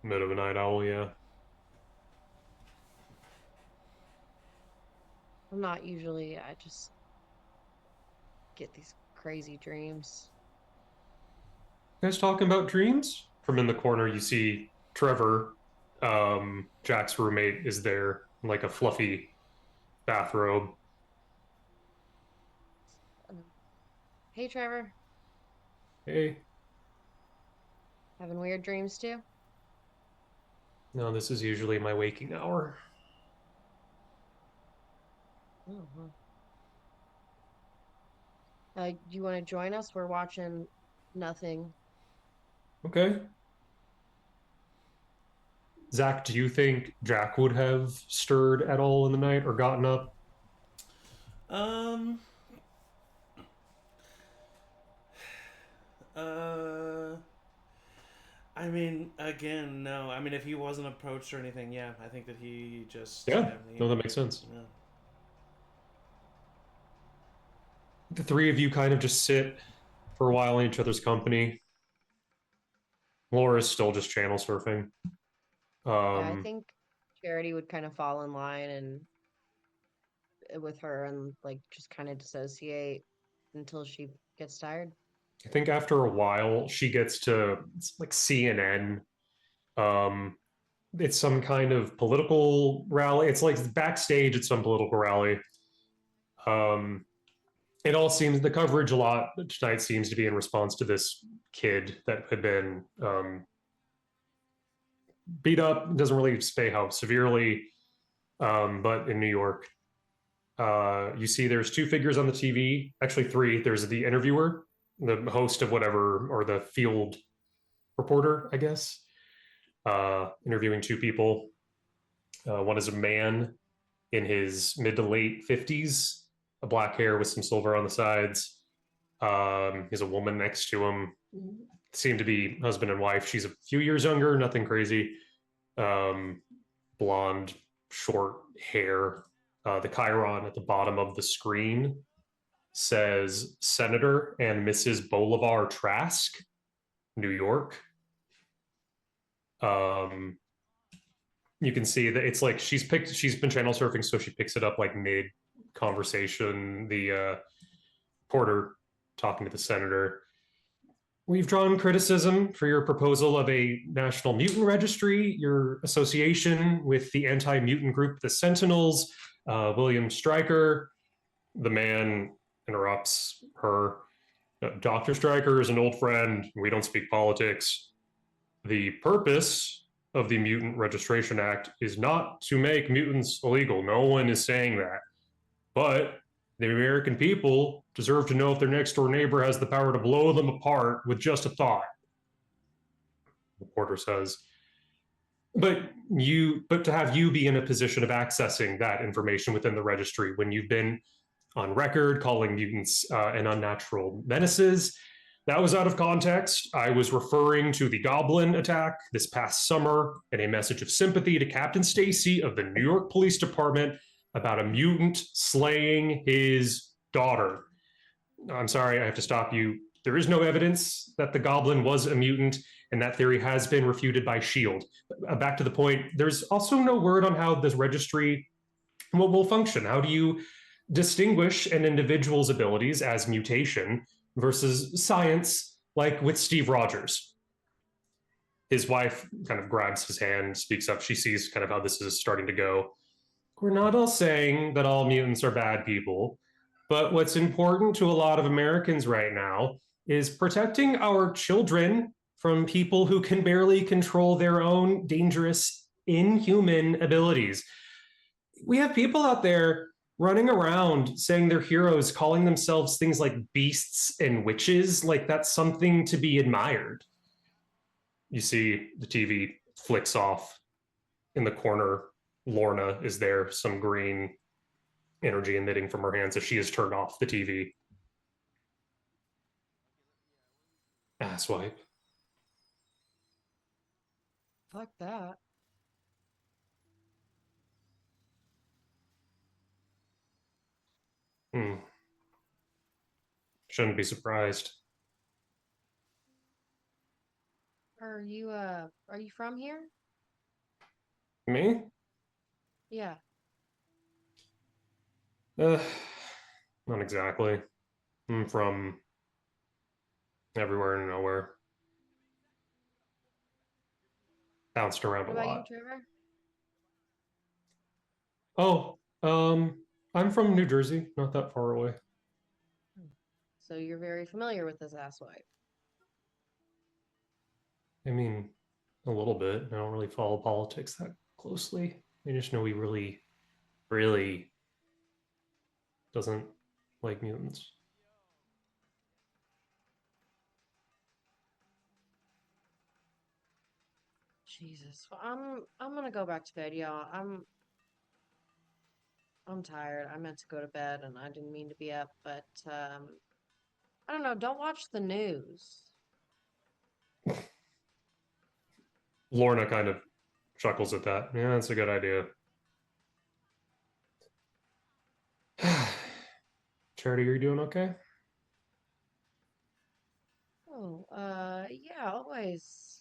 Bit of a night owl, yeah. I'm not usually, I just get these crazy dreams. You guys talking about dreams? From in the corner, you see Trevor, Jack's roommate, is there in like a fluffy bathrobe. Hey, Trevor. Hey. Having weird dreams too? No, this is usually my waking hour. Oh, do you want to join us? We're watching nothing. Okay. Zach, do you think Jack would have stirred at all in the night or gotten up? I mean, again, no. I mean, if he wasn't approached or anything, yeah, I think that he just... Yeah, no, that makes sense. Yeah. The three of you kind of just sit for a while in each other's company. Laura's still just channel surfing. Yeah, I think Charity would kind of fall in line and with her and like just kind of dissociate until she gets tired. I think after a while she gets to, it's like CNN. It's some kind of political rally. It's like backstage at some political rally. It all seems, the coverage a lot tonight seems to be in response to this kid that had been beat up. Doesn't really say how severely, but in New York. You see there's two figures on the TV, actually three. There's the interviewer, the host of whatever, or the field reporter, I guess, interviewing two people. One is a man in his mid to late 50s, a black hair with some silver on the sides. There's a woman next to him, seem to be husband and wife. She's a few years younger, nothing crazy. Blonde, short hair. The chyron at the bottom of the screen says Senator and Mrs. Bolivar Trask, New York. You can see that it's like she's been channel surfing, so she picks it up like mid conversation. The porter talking to the senator. We've drawn criticism for your proposal of a national mutant registry, your association with the anti-mutant group, the Sentinels. William Stryker, the man interrupts her. Dr. Stryker is an old friend. We don't speak politics. The purpose of the Mutant Registration Act is not to make mutants illegal. No one is saying that. But the American people deserve to know if their next door neighbor has the power to blow them apart with just a thought. The reporter says, but to have you be in a position of accessing that information within the registry when you've been on record calling mutants and unnatural menaces, that was out of context. I was referring to the Goblin attack this past summer and a message of sympathy to Captain Stacy of the New York Police Department about a mutant slaying his daughter. I'm sorry, I have to stop you. There is no evidence that the Goblin was a mutant, and that theory has been refuted by S.H.I.E.L.D. Back to the point, there's also no word on how this registry will function. How do you distinguish an individual's abilities as mutation versus science, like with Steve Rogers? His wife kind of grabs his hand, speaks up. She sees kind of how this is starting to go. We're not all saying that all mutants are bad people, but what's important to a lot of Americans right now is protecting our children from people who can barely control their own dangerous, inhuman abilities. We have people out there running around saying they're heroes, calling themselves things like beasts and witches, like that's something to be admired. You see the TV flicks off. In the corner, Lorna is there, some green energy emitting from her hands as she has turned off the TV. Asswipe. Fuck that. Shouldn't be surprised. Are you from here? Me? Yeah. Not exactly. I'm from everywhere and nowhere. Bounced around What a about you, lot. Trevor? Oh, I'm from New Jersey, not that far away. So you're very familiar with this asswipe. I mean, a little bit. I don't really follow politics that closely. I just know he really, really doesn't like mutants. Jesus. Well, I'm gonna go back to bed, y'all. I'm tired. I meant to go to bed and I didn't mean to be up, but I don't know, don't watch the news. Lorna kind of chuckles at that. Yeah, that's a good idea. Charity, are you doing okay? Oh, yeah, always.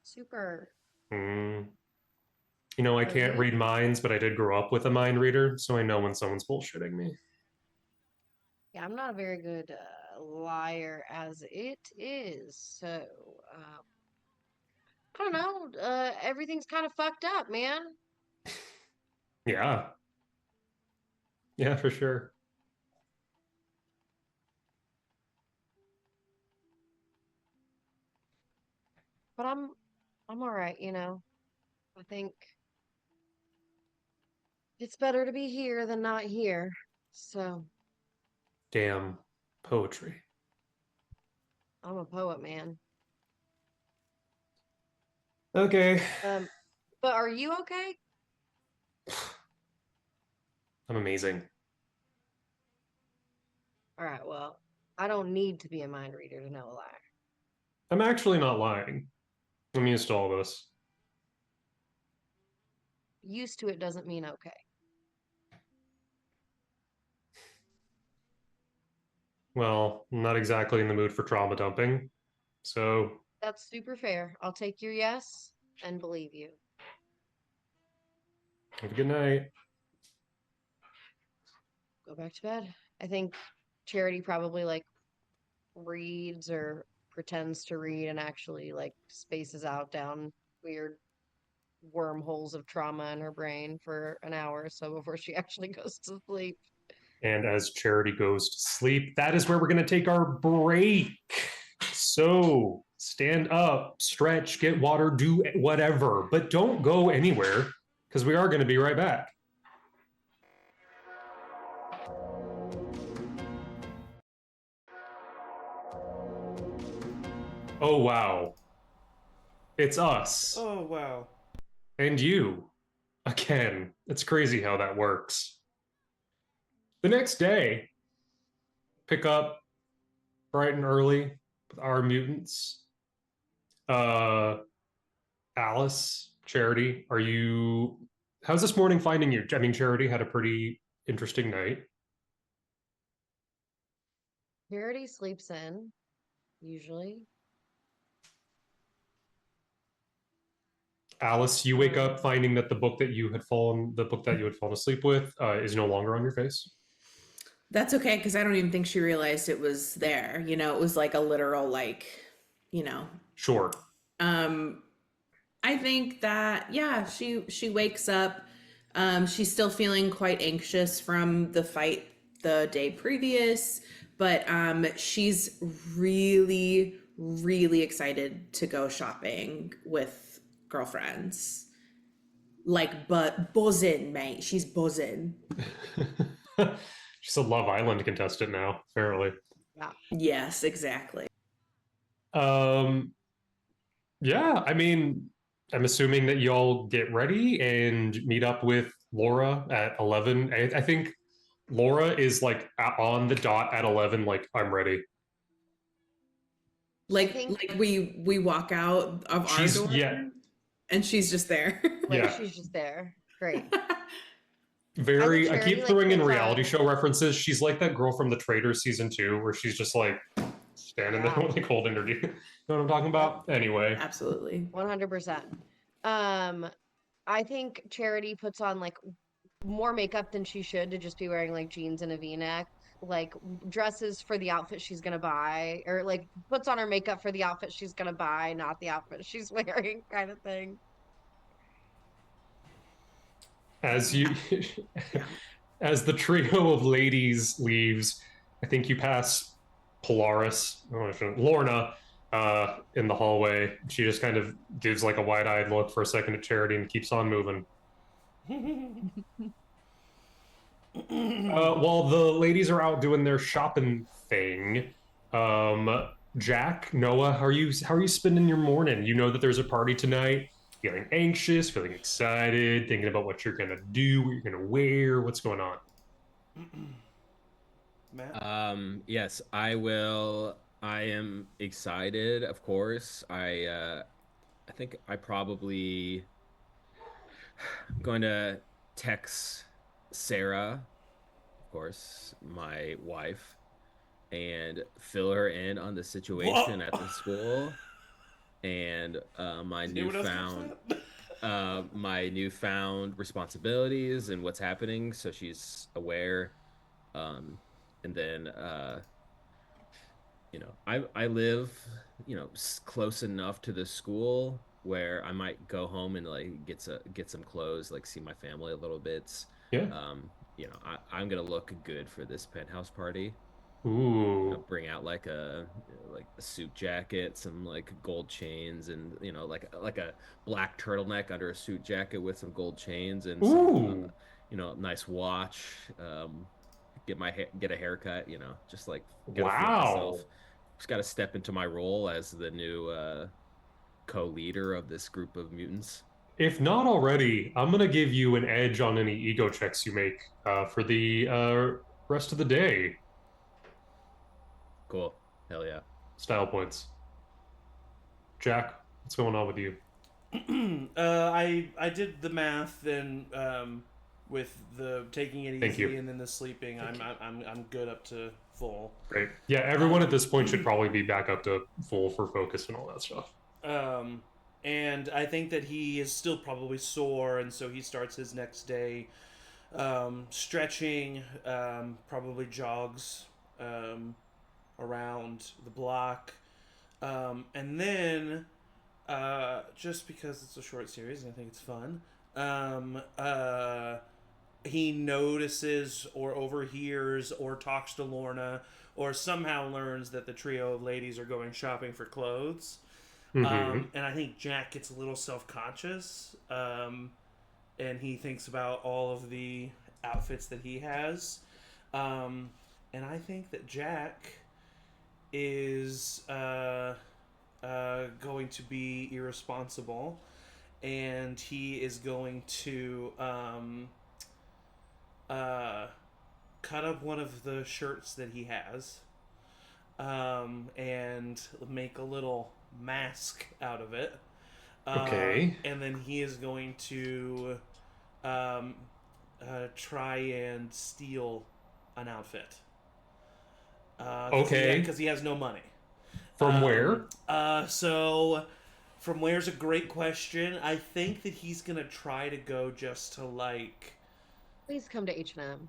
Super. Mm. You know, I Are can't you? read minds, but I did grow up with a mind reader, so I know when someone's bullshitting me. Yeah, I'm not a very good liar as it is. So, I don't know. Everything's kind of fucked up, man. Yeah. Yeah, for sure. But I'm all right, you know. I think it's better to be here than not here. So, Damn poetry. I'm a poet, man. Okay. Um, but are you okay? I'm amazing. All right, well, I don't need to be a mind reader to know a lie. I'm actually not lying. I'm used to all this. Used to it doesn't mean okay. Well, I'm not exactly in the mood for trauma dumping. So, That's super fair. I'll take your yes and believe you. have a good night. Go back to bed. I think Charity probably like reads or pretends to read and actually like spaces out down weird wormholes of trauma in her brain for an hour or so before she actually goes to sleep. And as Charity goes to sleep, that is where we're going to take our break. So stand up, stretch, get water, do whatever, but don't go anywhere because we are going to be right back. Oh, wow. It's us. Oh, wow. And you. Again, it's crazy how that works. The next day, pick up bright and early with our mutants. Alice, Charity, how's this morning finding you? I mean, Charity had a pretty interesting night. Charity sleeps in, usually. Alice, you wake up finding that the book that you had fallen asleep with is no longer on your face. That's okay, because I don't even think she realized it was there. You know, it was like a literal, like, you know. Sure. I think that, yeah, she wakes up. She's still feeling quite anxious from the fight the day previous, but she's really, really excited to go shopping with girlfriends. Like, but buzzing, mate. She's buzzing. She's a Love Island contestant now, apparently. Yeah. Yes, exactly. Yeah, I mean, I'm assuming that y'all get ready and meet up with Laura at 11. I think Laura is like on the dot at 11, like, I'm ready. Like we walk out of our door, yeah, and she's just there. Like, yeah. she's just there. Great. I keep throwing in reality on. show references. She's like that girl from The Traitors season 2, where she's just like standing there with like holding her. You know what I'm talking about? Anyway, Absolutely. 100%. I think Charity puts on like more makeup than she should to just be wearing like jeans and a V-neck, like dresses for the outfit she's gonna buy, or like puts on her makeup for the outfit she's gonna buy, not the outfit she's wearing, kind of thing. as you as the trio of ladies leaves, I think you pass Polaris, Lorna, in the hallway. She just kind of gives like a wide-eyed look for a second at Charity and keeps on moving. While the ladies are out doing their shopping thing, Jack, Noah, how are you spending your morning? You know that there's a party tonight. Feeling anxious, feeling excited, thinking about what you're gonna do, what you're gonna wear, what's going on? Matt? Yes, I will. I am excited, of course. I think I probably I'm going to text Sarah, of course, my wife, and fill her in on the situation at the school and my newfound responsibilities and what's happening, so she's aware. And then I live close enough to the school where I might go home and like get some clothes, like see my family a little bit. Yeah. I'm gonna look good for this penthouse party. Ooh. Bring out like a suit jacket, some like gold chains, and like a black turtleneck under a suit jacket with some gold chains and some nice watch. Get a haircut. Just like gotta feel myself. Just got to step into my role as the new co-leader of this group of mutants. If not already, I'm gonna give you an edge on any ego checks you make for the rest of the day. Cool. Hell yeah. Style points. Jack, what's going on with you? I did the math and with the taking it easy and then the sleeping, I'm good up to full. Great. Yeah, everyone at this point should probably be back up to full for focus and all that stuff. And I think that he is still probably sore, and so he starts his next day stretching, probably jogs around the block, and then just because it's a short series and I think it's fun, he notices or overhears or talks to Lorna or somehow learns that the trio of ladies are going shopping for clothes. And I think Jack gets a little self-conscious, and he thinks about all of the outfits that he has. And I think that Jack is going to be irresponsible, and he is going to cut up one of the shirts that he has, and make a little mask out of it. Okay. And then he is going to try and steal an outfit. Okay. Because he has no money. From where? So from where's a great question. I think that he's gonna try to go just to like. Please come to H&M.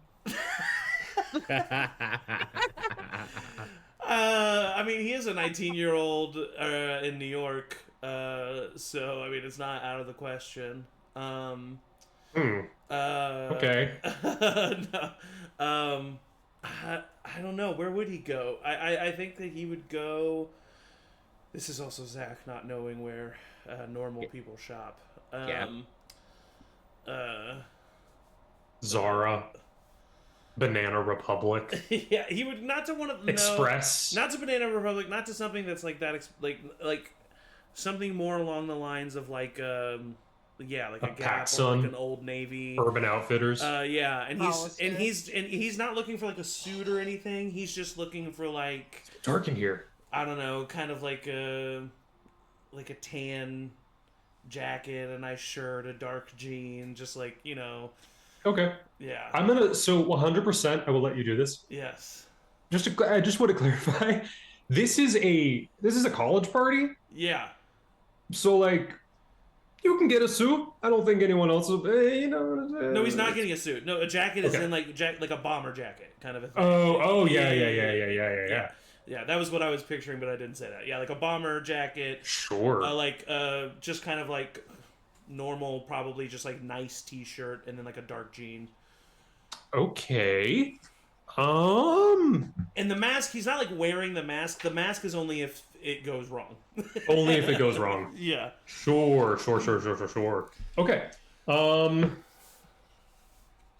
I mean, he is a 19-year-old in New York, so I mean, it's not out of the question. Okay. No. I don't know. Where would he go? I think that he would go. This is also Zach not knowing where normal people shop. Zara. Banana Republic. Yeah, he would not to one of Express. not to Banana Republic, not to something that's like that, like something more along the lines of like a Gap or like an Old Navy, Urban Outfitters. Yeah, and he's not looking for like a suit or anything. He's just looking for like dark in here. I don't know, kind of like a tan jacket, a nice shirt, a dark jean, just like, you know. Okay. Yeah. I'm gonna 100%. I will let you do this. Yes. I just want to clarify. This is a college party. Yeah. So like, you can get a suit. I don't think anyone else will. No, he's not getting a suit. No, a jacket is in like a bomber jacket kind of a thing. Oh yeah. Yeah, that was what I was picturing, but I didn't say that. Yeah, like a bomber jacket. Sure. Just kind of like normal, probably just like nice t-shirt, and then like a dark jean. Okay. And the mask, he's not like wearing the mask. The mask is only if it goes wrong. Only if it goes wrong. Yeah. Sure. Okay.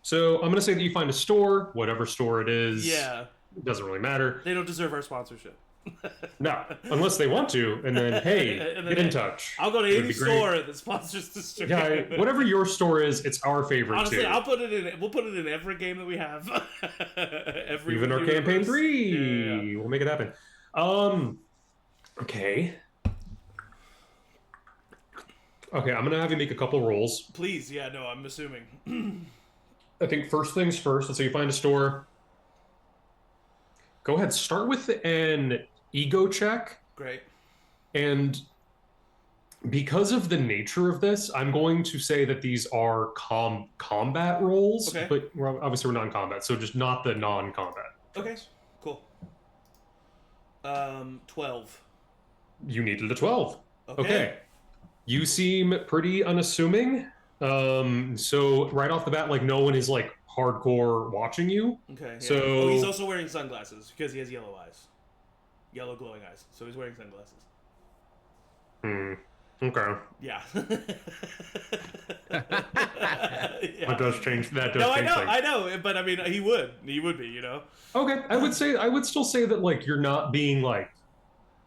So I'm gonna say that you find a store, whatever store it is. Yeah. It doesn't really matter. They don't deserve our sponsorship. No, unless they want to, and then hey, get in touch. I'll go to any store that sponsors the stream. Yeah, whatever your store is, it's our favorite. Honestly, too. I'll put it in. We'll put it in every game that we have. Even our campaign 3, Yeah. we'll make it happen. Okay. Okay, I'm gonna have you make a couple rolls. Please, yeah, no, I'm assuming. I think first things first. Let's say you find a store. Go ahead. Start with an ego check. Great. And because of the nature of this, I'm going to say that these are combat rolls, Okay. but obviously we're non-combat, so just not the non-combat. Okay, cool. 12. You needed a 12. Okay. You seem pretty unassuming. So right off the bat, like no one is like hardcore watching you. Okay. Yeah. So he's also wearing sunglasses because he has yellow eyes. Yellow glowing eyes. So he's wearing sunglasses. Okay. Yeah. That does change. That does No, change things. I know, but I mean, he would be, you know. Okay, I would still say that like you're not being like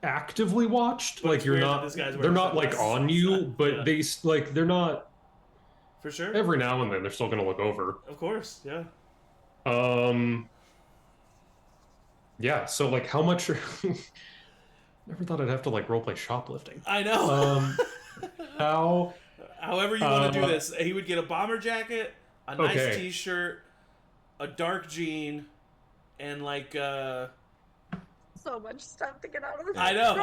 actively watched. But Like it's you're weird that not. this guy's They're wearing not like sunglasses. on you, but Yeah. they're not. For sure. Every now and then they're still gonna look over. Of course, yeah. Yeah. So like, how much? Never thought I'd have to like roleplay shoplifting. I know. How? However you want to do this, he would get a bomber jacket, a nice Okay. t-shirt, a dark jean, and like So much stuff to get out of this. I know,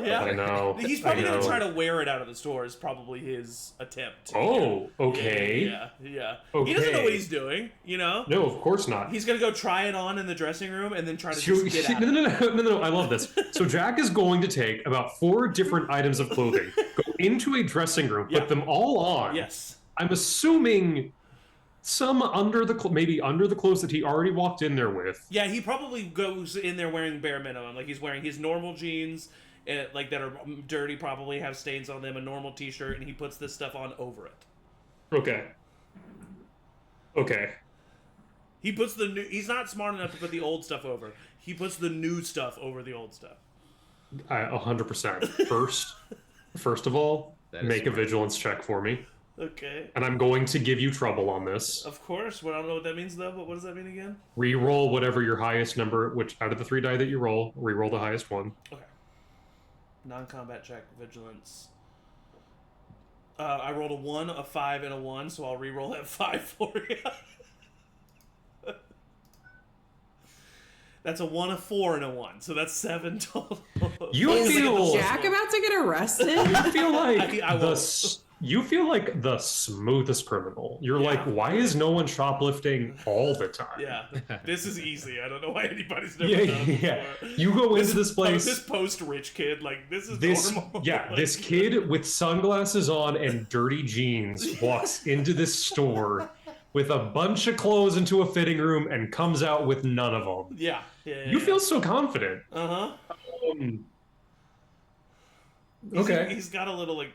yeah. I know. He's probably I gonna know. try to wear it out of the store. Is probably his attempt. Oh, okay. Yeah. Okay. He doesn't know what he's doing. You know. No, of course not. He's gonna go try it on in the dressing room and then try to just get out. No, I love this. So Jack is going to take about 4 different items of clothing, go into a dressing room, Yeah. put them all on. Yes. I'm assuming some under the maybe under the clothes that he already walked in there with. Yeah, he probably goes in there wearing bare minimum. Like, he's wearing his normal jeans, like, that are dirty, probably have stains on them, a normal t-shirt, and he puts this stuff on over it. Okay. He puts the new... He's not smart enough to put the old stuff over. He puts the new stuff over the old stuff. 100%. First of all, make a vigilance check for me. Okay. And I'm going to give you trouble on this. Of course. Well, I don't know what that means, though, but what does that mean again? Reroll whatever your highest number, which out of the 3 die that you roll, reroll the highest one. Okay. Non-combat check, vigilance. I rolled a 1, a 5, and a 1, so I'll reroll that 5 for you. That's a 1, a 4, and a 1, so that's 7 total. Is Jack about to get arrested? You feel like I won't. You feel like the smoothest criminal. You're like, why is no one shoplifting all the time? Yeah, this is easy. I don't know why anybody's never done it before. You go into this place. This post-rich kid, like, this is normal. Yeah, like, this kid with sunglasses on and dirty jeans walks into this store with a bunch of clothes into a fitting room and comes out with none of them. Yeah. You feel so confident. Uh-huh. Okay. He's got a little, like,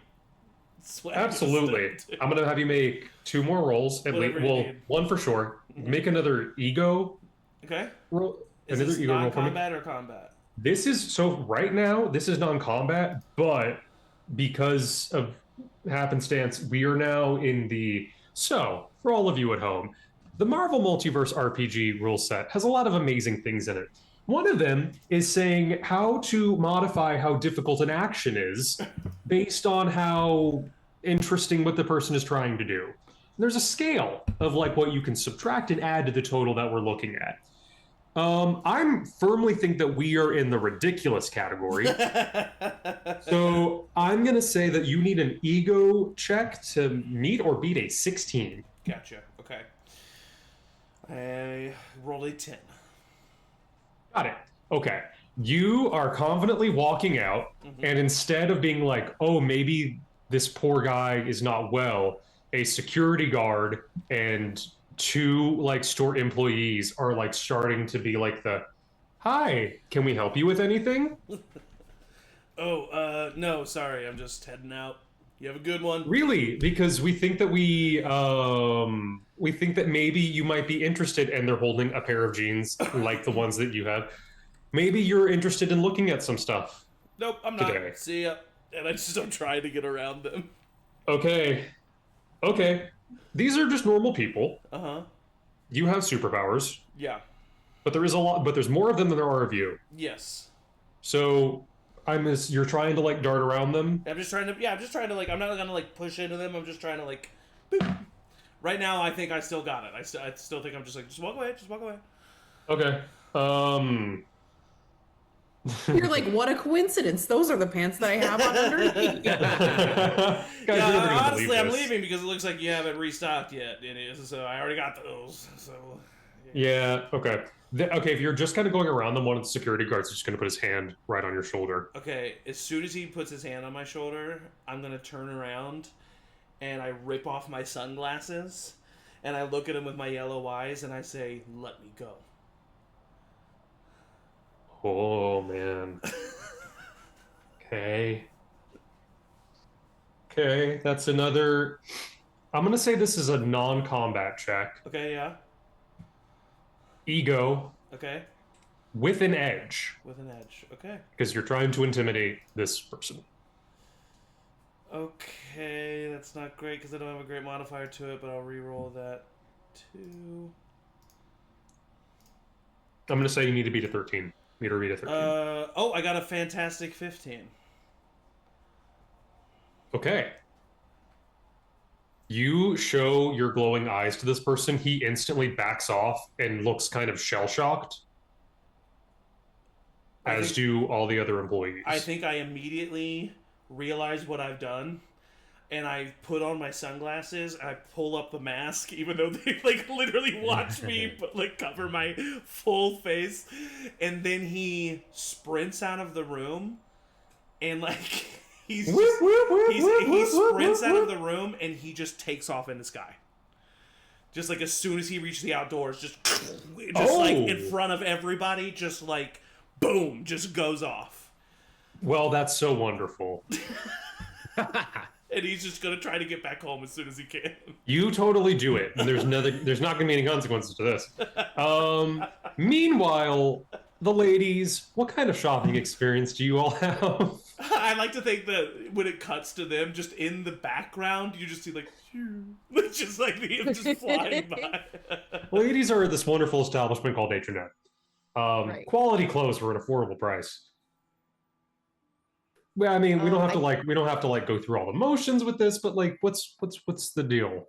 sweat. Absolutely. I'm going to have you make 2 more rolls. At least, well, 1 for sure. Make another ego Okay. roll. Is Another this ego roll for me. non-combat or combat? This is, so right now, this is non-combat, but because of happenstance, we are now in the, so for all of you at home, the Marvel Multiverse RPG rule set has a lot of amazing things in it. One of them is saying how to modify how difficult an action is based on how interesting what the person is trying to do. There's a scale of like what you can subtract and add to the total that we're looking at. I firmly think that we are in the ridiculous category. So I'm going to say that you need an ego check to meet or beat a 16. Gotcha. Okay. I rolled a 10. Got it. Okay. You are confidently walking out, and instead of being like, oh, maybe this poor guy is not well, a security guard and 2 like store employees are like starting to be like hi, can we help you with anything? No, sorry, I'm just heading out. You have a good one. Really? Because we think that we think that maybe you might be interested, and they're holding a pair of jeans like the ones that you have. Maybe you're interested in looking at some stuff. Nope, I'm today. not. See ya. And I just am trying to get around them. Okay. These are just normal people. Uh-huh. You have superpowers. Yeah. But there's more of them than there are of you. Yes. So you're trying to like dart around them? I'm just trying to like, I'm not gonna like push into them, I'm just trying to like, boop. Right now I think I still got it. I still think I'm just like, just walk away. Okay. You're like, what a coincidence. Those are the pants that I have on underneath. Guys, honestly, I'm leaving because it looks like you haven't restocked yet. So I already got those. So. Yeah, okay. Okay, if you're just kind of going around them, one of the security guards is just going to put his hand right on your shoulder. Okay, as soon as he puts his hand on my shoulder, I'm going to turn around and I rip off my sunglasses and I look at him with my yellow eyes and I say, let me go. Oh, man. Okay, that's another... I'm going to say this is a non-combat check. Okay, yeah. Ego. Okay. With an edge. With an edge, okay. Because you're trying to intimidate this person. Okay, that's not great because I don't have a great modifier to it, but I'll re-roll that too. I'm going to say you need to beat a 13. Meet or beat a 13. I got a fantastic 15. Okay. You show your glowing eyes to this person. He instantly backs off and looks kind of shell-shocked. As do all the other employees. I think I immediately realize what I've done. And I put on my sunglasses, and I pull up the mask, even though they, like, literally watch me, but, like, cover my full face. And then he sprints out of the room, and, like, he sprints out of the room, and he just takes off in the sky. Just like as soon as he reached the outdoors, just like in Oh. front of everybody, just like boom, just goes off. Well, that's so wonderful. And he's just gonna try to get back home as soon as he can. You totally do it, and there's not going to be any consequences to this. Meanwhile, the ladies, what kind of shopping experience do you all have? I like to think that when it cuts to them, just in the background, you just see like, just like him just flying by. Ladies are at this wonderful establishment called H&M. Right. Quality clothes for an affordable price. Well, I mean, we don't have to like go through all the motions with this, but like, what's the deal?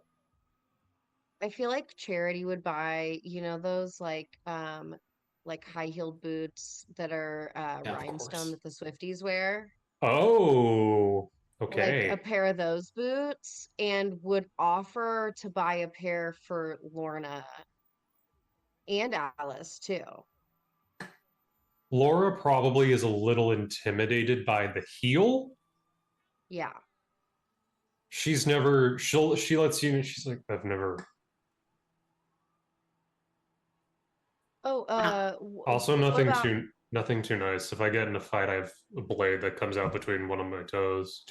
I feel like Charity would buy, those like high-heeled boots that are Yeah, of rhinestone course. that the Swifties wear. Oh, Like a okay. pair of those boots, and would offer to buy a pair for Lorna and Alice too. Laura probably is a little intimidated by the heel. Yeah. She lets you. She's like, I've never. Oh, Also, what about nothing too nice. If I get in a fight, I have a blade that comes out between two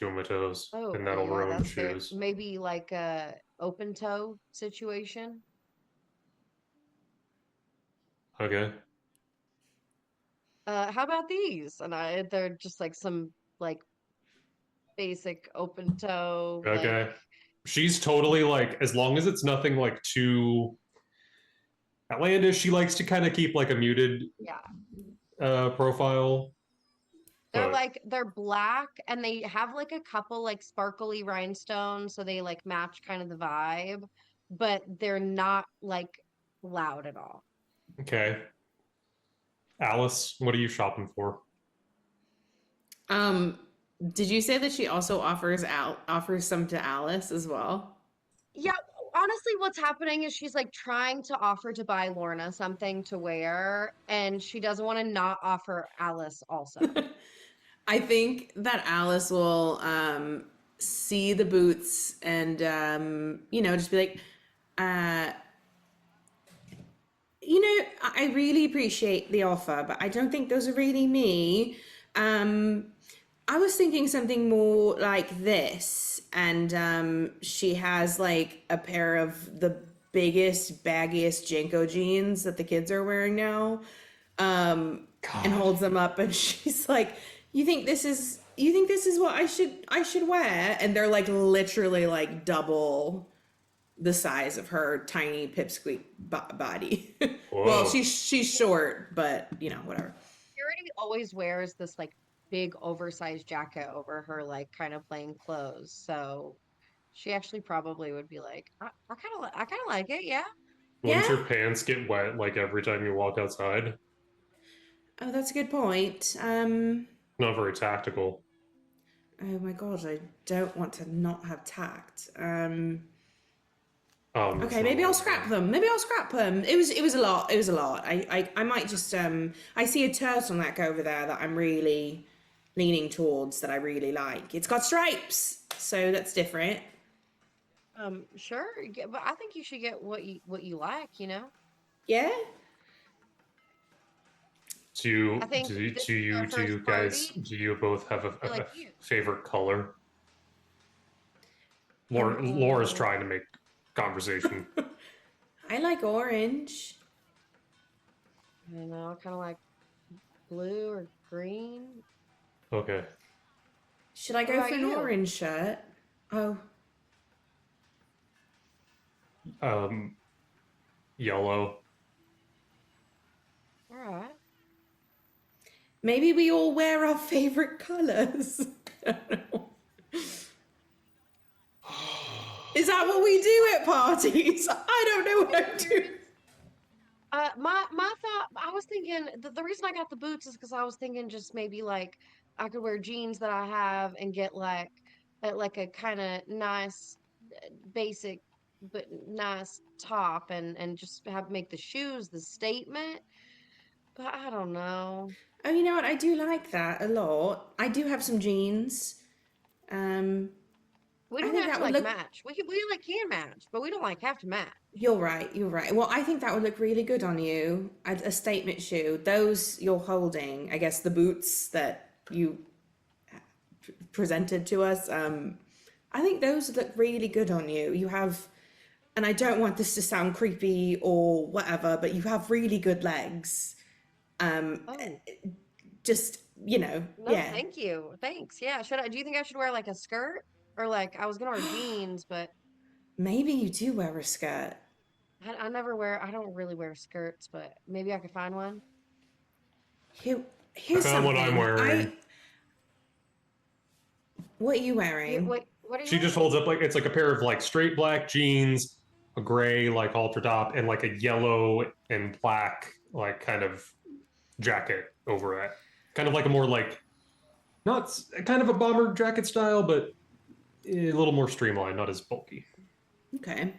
of my toes, and that'll yeah, ruin the that's very shoes. maybe like a open toe situation. Okay. How about these? And they're just like some like basic open toe, like Okay. She's totally like, as long as it's nothing like too outlandish, she likes to kind of keep like a muted yeah. profile. But They're black and they have like a couple like sparkly rhinestones, so they like match kind of the vibe, but they're not like loud at all. okay. Alice, what are you shopping for? Did you say that she also offers some to Alice as well? Yeah, honestly, what's happening is she's like trying to offer to buy Lorna something to wear, and she doesn't want to not offer Alice also. I think that Alice will see the boots and just be like, I really appreciate the offer, but I don't think those are really me. I was thinking something more like this, and she has like a pair of the biggest, baggiest Jenko jeans that the kids are wearing now, and holds them up, and she's like, "You think this is what I should wear?" And they're like literally like double the size of her tiny pipsqueak body. Well, Whoa. she's short, but whatever. Purity always wears this like big oversized jacket over her like kind of plain clothes, so she actually probably would be like, I kind of like it, yeah. Wouldn't Yeah. your pants get wet like every time you walk outside? Oh, that's a good point. Not very tactical. Oh my god, I don't want to not have tact. That's Okay, not maybe what I'll I scrap meant. them. Maybe I'll scrap them. It was a lot. It was a lot. I might just I see a turtleneck over there that I'm really leaning towards that I really like. It's got stripes, so that's different. Sure, but I think you should get what you like, Yeah. I think this is their Do first you guys, party. do you both have They're like you. favorite color? Laura's Um, trying to make conversation. I like orange. I don't know, kind of like blue or green. Okay. Should I What go about for an you? orange shirt? Oh, Yellow. All right. maybe we all wear our favorite colors. Is that what we do at parties? I don't know what I'm doing. My thought, I was thinking the reason I got the boots is because I was thinking just maybe like I could wear jeans that I have and get like a kind of nice basic but nice top and just have make the shoes the statement. But I don't know. Oh, you know what? I do like that a lot. I do have some jeans. Um, We I don't think have that to would like look. match. We like can match, but we don't like have to match. You're right. You're right. Well, I think that would look really good on you. A statement shoe. Those you're holding. I guess the boots that you presented to us. I think those look really good on you. You have, and I don't want this to sound creepy or whatever, but you have really good legs. Oh Just no, yeah. thank you. Thanks. Yeah. Should I? Do you think I should wear like a skirt or like I was gonna wear jeans, but Maybe you do wear a skirt. I never wear. I don't really wear skirts, but maybe I could find one. Here, I here's found what I'm something. wearing. What are you Here, wearing? wait. What are you She just wearing? holds up like it's like a pair of like straight black jeans, a gray like halter top, and like a yellow and black like kind of jacket over it. Kind of like a more like not kind of a bomber jacket style, but a little more streamlined, not as bulky. Okay.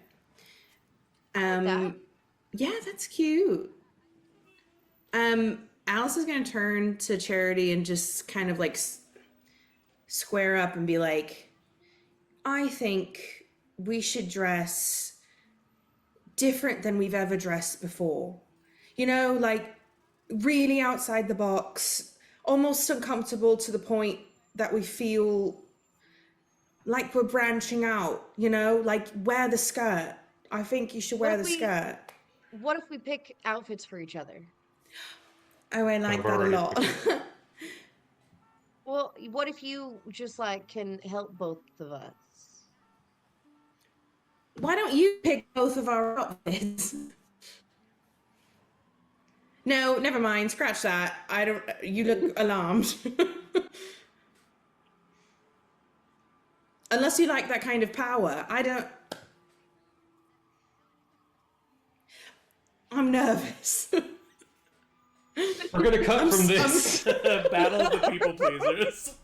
I like that. Yeah, that's cute. Alice is gonna turn to Charity and just kind of like square up and be like, I think we should dress different than we've ever dressed before. Like really outside the box, almost uncomfortable to the point that we feel like we're branching out, like wear the skirt. I think you should What wear if the we? skirt. What if we pick outfits for each other? Oh, I like I've that a already lot. Well, what if you just like can help both of us? Why don't you pick both of our outfits? No, never mind. Scratch that. I don't. You look alarmed. Unless you like that kind of power. I don't. I'm nervous. We're gonna cut from this. Battle of the people pleasers.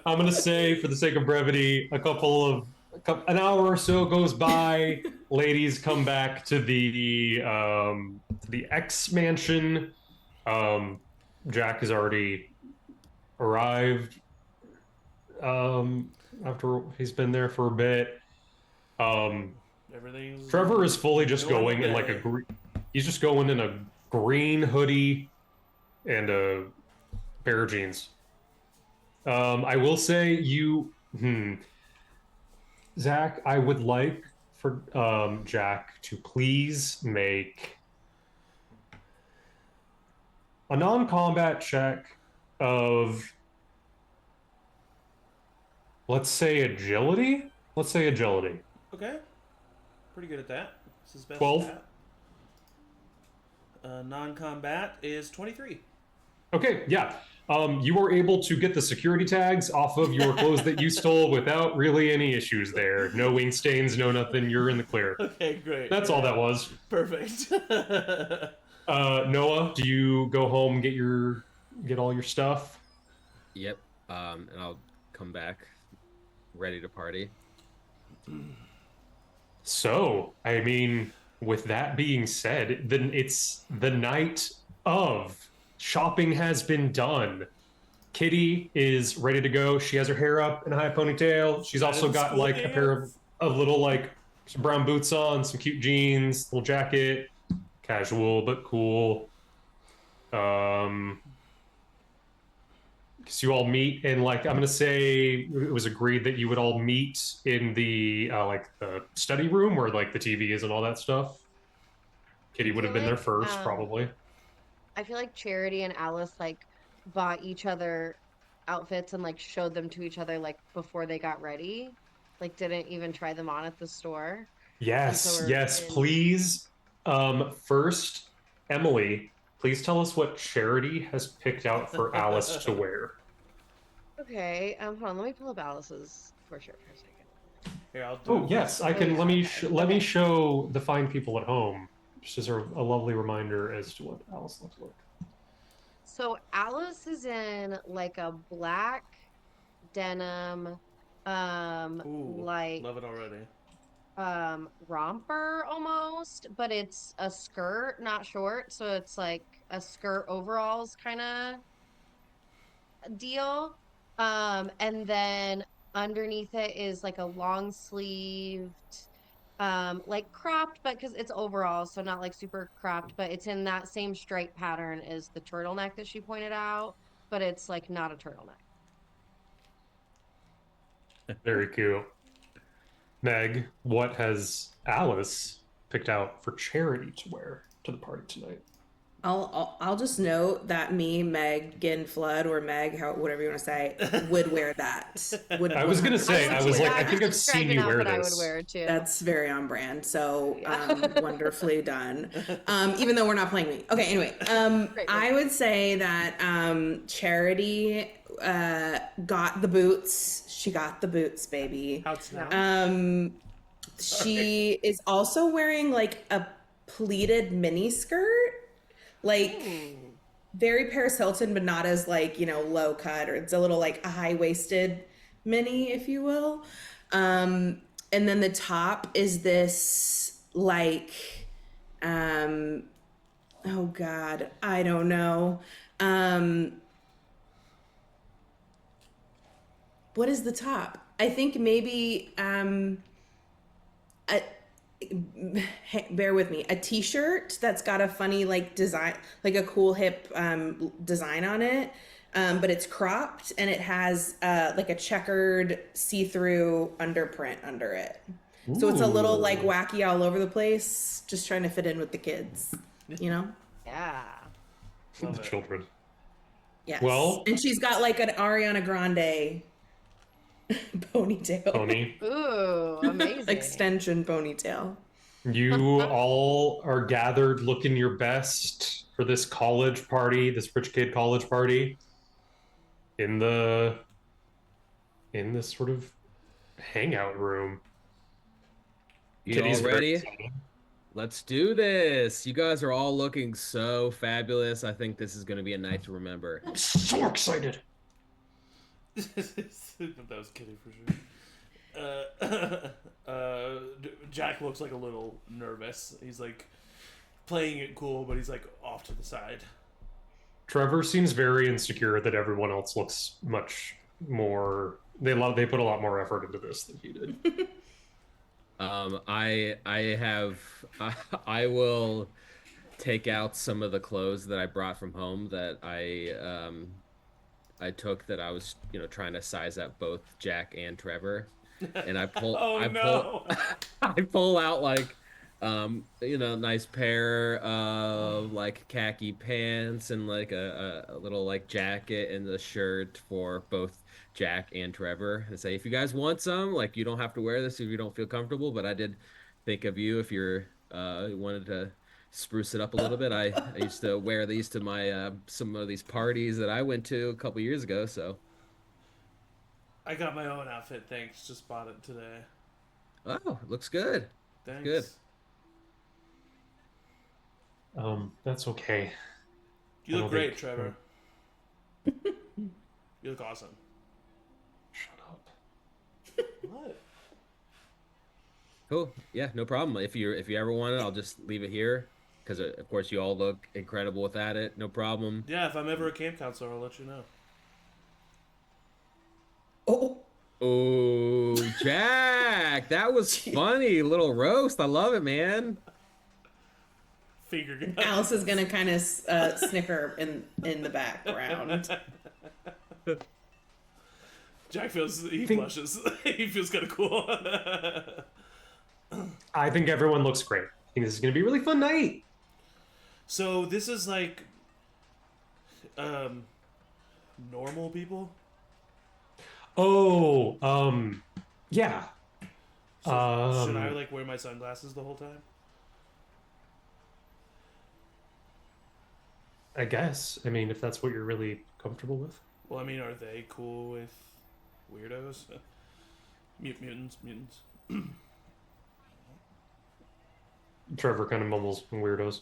I'm gonna say, for the sake of brevity, an hour or so goes by. Ladies come back to the X mansion. Jack has already arrived. After he's been there for a bit. Everything's Trevor is fully just normal going in like day. he's just going in a green hoodie and a pair of jeans. I will say Zach, I would like for Jack to please make a non-combat check of, let's say agility. Okay. Pretty good at that. This is best 12. at that. Non-combat is 23. Okay, yeah. You were able to get the security tags off of your clothes that you stole without really any issues there. No ink stains, no nothing. You're in the clear. Okay, great. That's all that was. Perfect. Noah, do you go home, get all your stuff? Yep. And I'll come back ready to party. So, I mean, with that being said, then it's the night of. Shopping has been done. Kitty is ready to go. She has her hair up in a high ponytail. She's also got like a pair of little like some brown boots on, some cute jeans, little jacket, casual but cool. So you all meet in like, I'm gonna say it was agreed that you would all meet in the like the study room where like the TV is and all that stuff. Kitty would have been there first, probably. I feel like Charity and Alice like bought each other outfits and like showed them to each other like before they got ready. Like didn't even try them on at the store. Yes, please. First, Emily, please tell us what Charity has picked out for Alice to wear. Okay, hold on, let me pull up Alice's for sure for a second. Here, I'll do. Oh yes, I can. yeah, Let me show the fine people at home, just as a lovely reminder as to what Alice looks like. So Alice is in like a black denim, Ooh, like love it already. romper almost, but it's a skirt, not short, so it's like a skirt overalls kind of deal. And then underneath it is like a long sleeved, like cropped, but because it's overall, so not like super cropped, but it's in that same stripe pattern as the turtleneck that she pointed out, but it's like not a turtleneck. Very cute. Meg, what has Alice picked out for Charity to wear to the party tonight? I'll just note that me, Megan Flood, or Meg, whatever you want to say, would wear that. Would I was gonna say, I was like, I think I've seen you wear I would this. wear it too. That's very on brand. So Yeah. wonderfully done. Even though we're not playing me. Okay, anyway. I would say that Charity got the boots. She got the boots, baby. How's now? She is also wearing like a pleated mini skirt. Like very Paris Hilton, but not as like, low cut, or it's a little like a high-waisted mini, if you will. And then the top is this like, oh God, I don't know. What is the top? I think maybe, bear with me, a t-shirt that's got a funny like design, like a cool hip design on it, but it's cropped and it has like a checkered see-through underprint under it. So it's a little like wacky all over the place, just trying to fit in with the kids, Yeah. The children. Yes. Well- and she's got like an Ariana Grande ponytail. Pony. Ooh, amazing. Extension ponytail. You all are gathered looking your best for this college party, this rich kid college party, in this sort of hangout room. You Kitty's all very ready? excited. Let's do this. You guys are all looking so fabulous. I think this is going to be a night to remember. I'm so excited. That was kidding for sure. Jack looks like a little nervous. He's like playing it cool, but he's like off to the side. Trevor seems very insecure that everyone else looks much more. They put a lot more effort into this than he did. I will take out some of the clothes that I brought from home that I took, that I was trying to size up both Jack and Trevor, and I pull I pull out like nice pair of like khaki pants and like a little like jacket and the shirt for both Jack and Trevor, and say, if you guys want some, like, you don't have to wear this if you don't feel comfortable, but I did think of you if you're wanted to spruce it up a little bit. I used to wear these to my some of these parties that I went to a couple years ago, so. I got my own outfit, thanks. Just bought it today. Oh, looks good. Thanks. Good. That's okay. You I look don't great, think- Trevor. You look awesome. Shut up. What? Cool. Yeah, no problem. If you ever want it, I'll just leave it here, because of course you all look incredible without it. No problem. Yeah, if I'm ever a camp counselor, I'll let you know. Oh, Oh, Jack, that was funny. Little roast. I love it, man. Finger gun. Alice is gonna kind of snicker in the background. Jack blushes. He feels kind of cool. I think everyone looks great. I think this is going to be a really fun night. So this is like, normal people. Oh, yeah. So should I like wear my sunglasses the whole time? I guess. I mean, if that's what you're really comfortable with. Well, I mean, are they cool with weirdos? Mutants. Trevor kind of mumbles weirdos.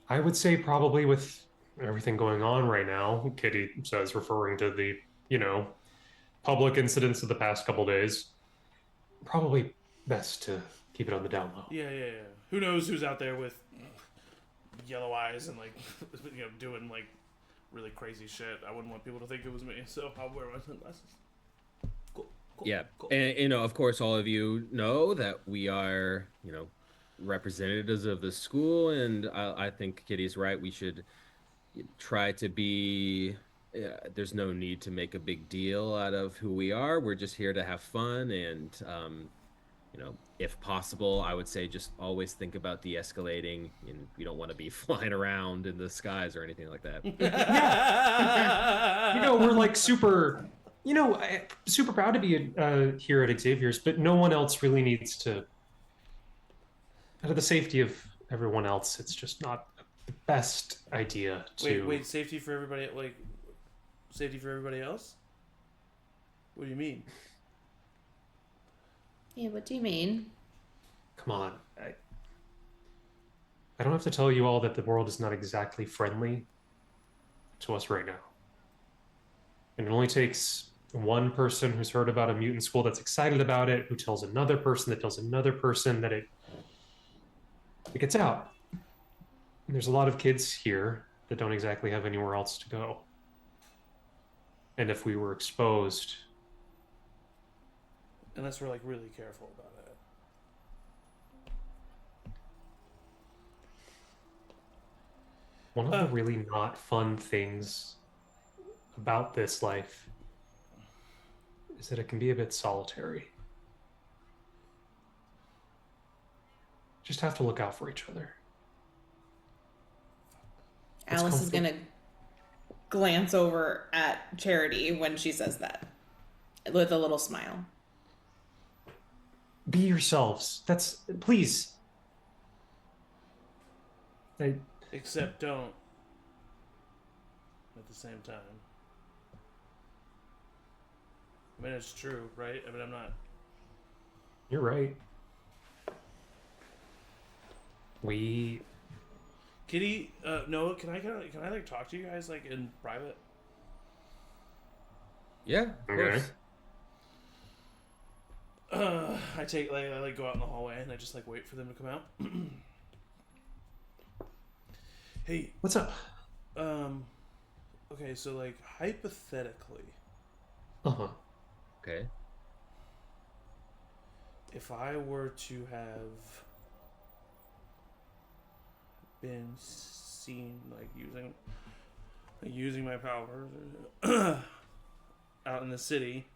I would say probably with everything going on right now, Kitty says, referring to the, public incidents of the past couple days, probably best to keep it on the down low. Yeah. Who knows who's out there with yellow eyes and like, doing like really crazy shit. I wouldn't want people to think it was me, so I'll wear my sunglasses. Cool. Yeah, Cool. and of course, all of you know that we are, representatives of the school, and I think Kitty's right. We should try to be. There's no need to make a big deal out of who we are. We're just here to have fun, and if possible, I would say just always think about de-escalating, and we don't want to be flying around in the skies or anything like that. We're like super proud to be here at Xavier's, but no one else really needs to. Out of the safety of everyone else, it's just not the best idea to. Wait, safety for everybody? Like, safety for everybody else? What do you mean? Yeah, what do you mean? Come on, I don't have to tell you all that the world is not exactly friendly to us right now, and it only takes one person who's heard about a mutant school that's excited about it, who tells another person that tells another person that it gets out. And there's a lot of kids here that don't exactly have anywhere else to go. And if we were exposed... Unless we're, like, really careful about it. One of the really not fun things about this life is that it can be a bit solitary. Just have to look out for each other. Alice is going to glance over at Charity when she says that, with a little smile. Be yourselves. Please. Except don't. At the same time. I mean, it's true, right? I mean, I'm not... You're right. Kitty, Noah, can I like talk to you guys like in private? Yeah, of course. I go out in the hallway and I just like wait for them to come out. Hey, what's up? Okay, so like hypothetically. Uh-huh. Okay. If I were to have been seen like using my powers out in the city,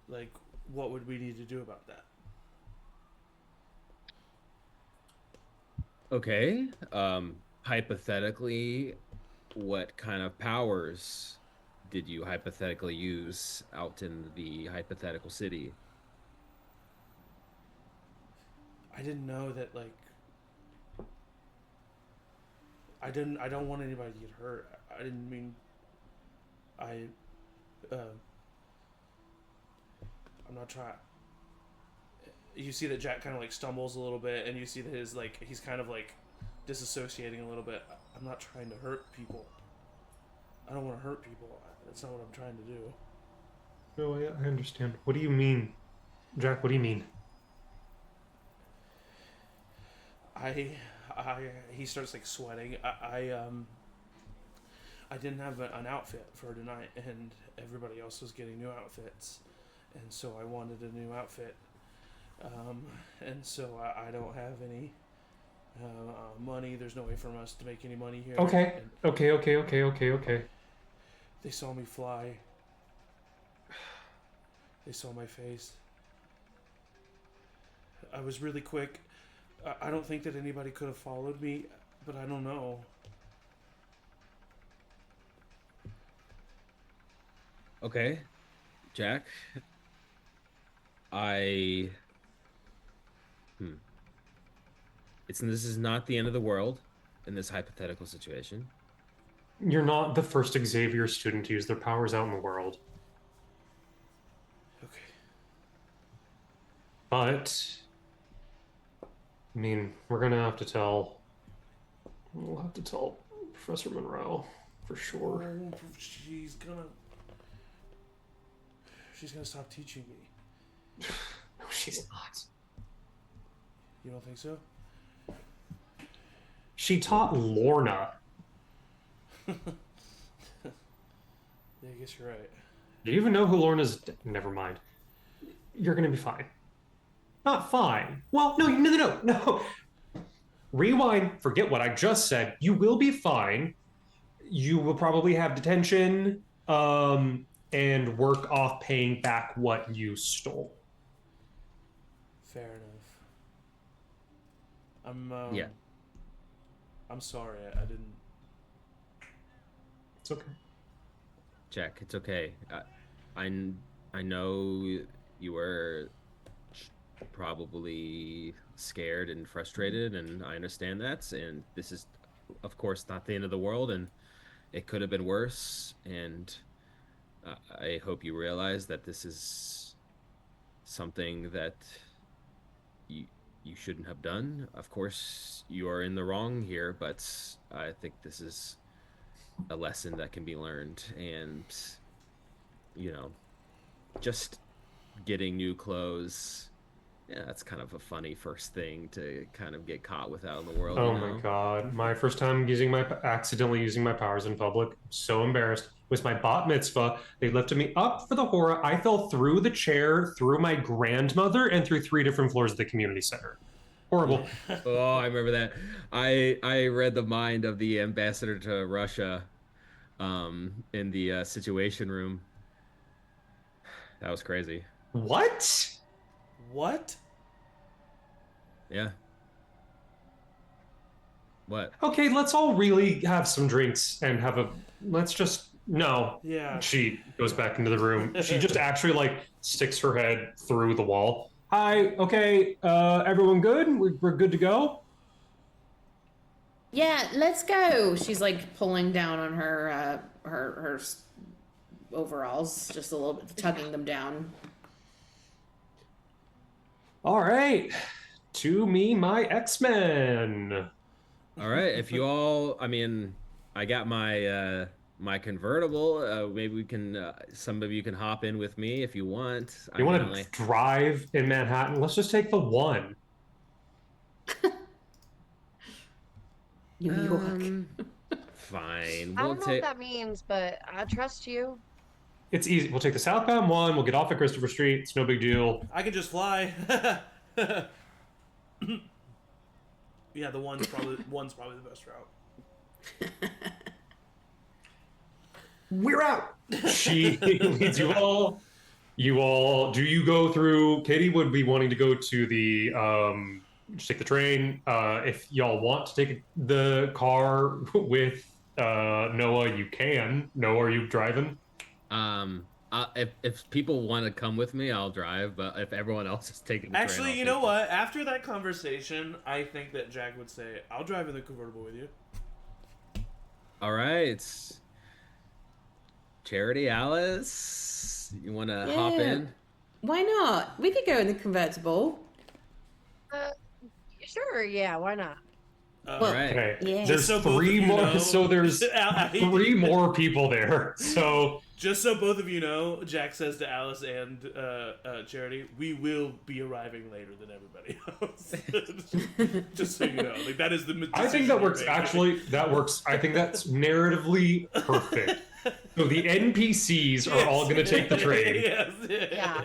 like what would we need to do about that? Okay. Hypothetically, what kind of powers did you hypothetically use out in the hypothetical city? I didn't know that, like, I don't want anybody to get hurt. I didn't mean, I'm not trying. You see that Jack kind of like stumbles a little bit, and you see that he's kind of like disassociating a little bit. I'm not trying to hurt people. I don't want to hurt people. That's not what I'm trying to do. No, I understand. What do you mean? Jack, what do you mean? He starts like sweating. I didn't have an outfit for tonight, and everybody else was getting new outfits, and so I wanted a new outfit. And so I don't have any money. There's no way for us to make any money here. Okay. And Okay. they saw me fly. They saw my face. I was really quick. I don't think that anybody could have followed me, but I don't know. Okay, Jack. This is not the end of the world in this hypothetical situation. You're not the first Xavier student to use their powers out in the world. Okay. But, I mean, we'll have to tell Professor Monroe for sure. Oh, she's gonna stop teaching me. No, she's not. You don't think so? She taught Lorna. Yeah, I guess you're right. Do you even know who Lorna's? Never mind. You're gonna be fine. Not fine. Well, no. Rewind. Forget what I just said. You will be fine. You will probably have detention, and work off paying back what you stole. Fair enough. Yeah. I'm sorry. I didn't. It's okay. Jack, it's okay. I know you were probably scared and frustrated, and I understand that. And this is, of course, not the end of the world, and it could have been worse. And I hope you realize that this is something that you shouldn't have done. Of course, you are in the wrong here, but I think this is a lesson that can be learned. And just getting new clothes, yeah, that's kind of a funny first thing to kind of get caught with out in the world. Oh my god, my first time accidentally using my powers in public. I'm so embarrassed. It was my bat mitzvah. They lifted me up for the horror. I fell through the chair, through my grandmother, and through 3 different floors of the community center. Horrible. Oh, I remember that. I read the mind of the ambassador to Russia in the situation room. That was crazy. What? What? Yeah. What? Okay, let's all really have some drinks and let's just, no. Yeah. She goes back into the room. She just actually sticks her head through the wall. Hi, okay, everyone good? We're good to go? Yeah, let's go. She's pulling down on her her overalls just a little bit, tugging them down. All right. To me, my X-Men. All right, if you all, I got my my convertible. Maybe we can, some of you can hop in with me if you want. You want to drive in Manhattan? Let's just take the one. New York. Fine. I don't know what that means, but I trust you. It's easy. We'll take the southbound one. We'll get off at Christopher Street. It's no big deal. I can just fly. Yeah, the one's probably the best route. We're out. She leads you all. Do you go through? Katie would be wanting to go to the just take the train. If y'all want to take the car with Noah, you can. Noah, are you driving? If people want to come with me, I'll drive. But if everyone else is taking the train, Actually, you know what? After that conversation, I think that Jack would say, "I'll drive in the convertible with you." All right. Charity, Alice, you want to hop in? Why not? We could go in the convertible. Sure, yeah, why not? All right. Okay. Yeah. There's So both 3 of you more. know- So there's 3 more people there. So Just so both of you know, Jack says to Alice and Charity, "We will be arriving later than everybody else." Just so you know, that is the. I think that works. Actually, that works. I think that's narratively perfect. So the NPCs are all going to take the train. Yes. Yeah.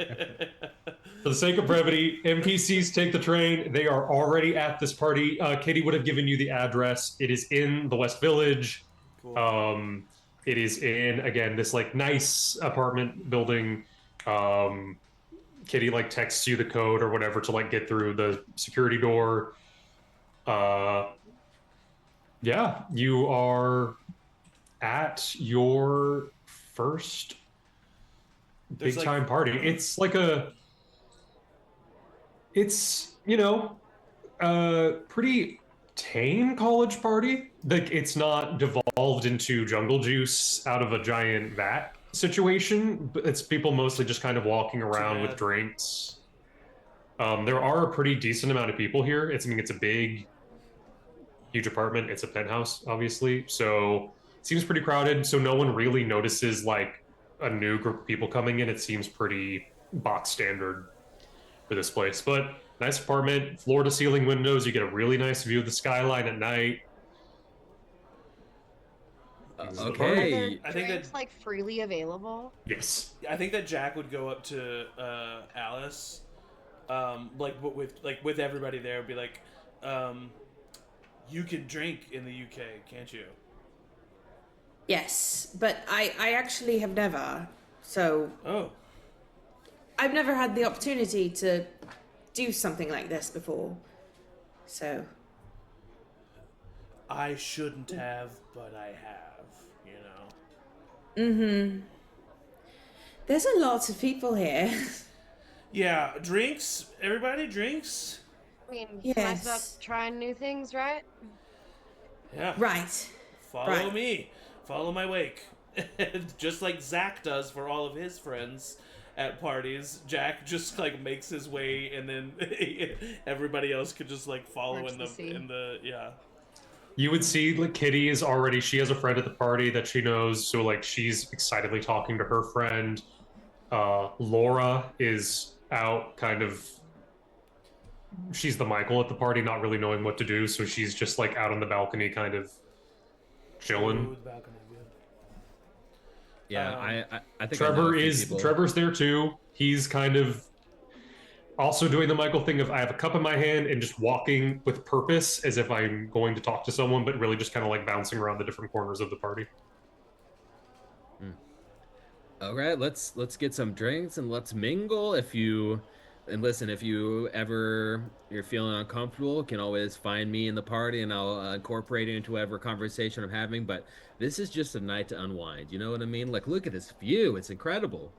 For the sake of brevity, NPCs take the train. They are already at this party. Katie would have given you the address. It is in the West Village. Cool. It is in, again, this nice apartment building. Kitty texts you the code or whatever to get through the security door. Yeah, you are at your first There's, big time party. It's it's pretty tame college party. It's not devolved into jungle juice out of a giant vat situation, but it's people mostly just kind of walking around with drinks. There are a pretty decent amount of people here. It's a big, huge apartment. It's a penthouse, obviously, so it seems pretty crowded. So no one really notices a new group of people coming in. It seems pretty box standard for this place, but nice apartment, floor to ceiling windows. You get a really nice view of the skyline at night. of the Are party. there Okay. I think drinks that- like freely available? Yes. I think that Jack would go up to Alice, with everybody there, would be like, you can drink in the UK, can't you? Yes, but I actually have never. So Oh, I've never had the opportunity to do something like this before. So I shouldn't have, but I have, you know. mm-hmm. There's a lot of people here. Yeah, drinks. Everybody drinks. I mean, Yes. nice about trying new things, right? Yeah. Right. Follow right. me. Follow my wake. Just like Zach does for all of his friends at parties. Jack just like makes his way, and then everybody else could just like follow Parts in the sea. the yeah. You would see like Kitty is already, she has a friend at the party that she knows, so like she's excitedly talking to her friend. Laura is out kind of, she's the Michael at the party, not really knowing what to do, so she's just like out on the balcony kind of Ooh, chilling. the balcony, good. Yeah, I think Trevor's there too. He's kind of also doing the Michael thing of I have a cup in my hand and just walking with purpose as if I'm going to talk to someone, but really just kind of like bouncing around the different corners of the party. All right, let's get some drinks and let's mingle. If you ever you're feeling uncomfortable, you can always find me in the party and I'll incorporate it into whatever conversation I'm having. But this is just a night to unwind. You know what I mean? Like, look at this view; it's incredible.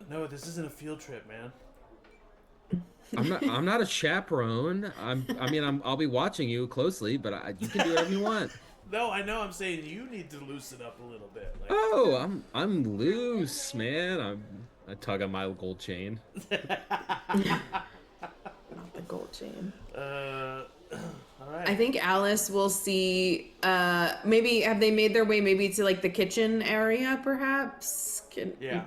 No, this isn't a field trip, man. I'm not a chaperone. I'll be watching you closely, but you can do whatever you want. No, I know. I'm saying you need to loosen up a little bit. Like, Oh, I'm loose, man. I tug on my gold chain. Not the gold chain. all right. I think Alice will see. Maybe have they made their way maybe to like the kitchen area, perhaps? Yeah.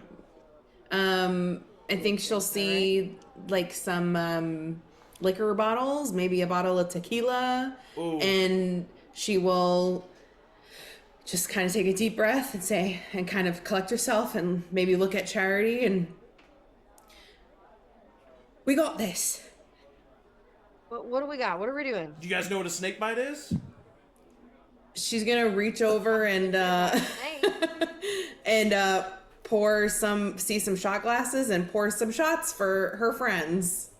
I think she'll see like some liquor bottles, maybe a bottle of tequila, Ooh. and she will just kind of take a deep breath and say, and kind of collect herself and maybe look at Charity and we got this. What do we got? What are we doing? Do you guys know what a snake bite is? She's gonna reach over and Hey, and see some shot glasses and pour some shots for her friends.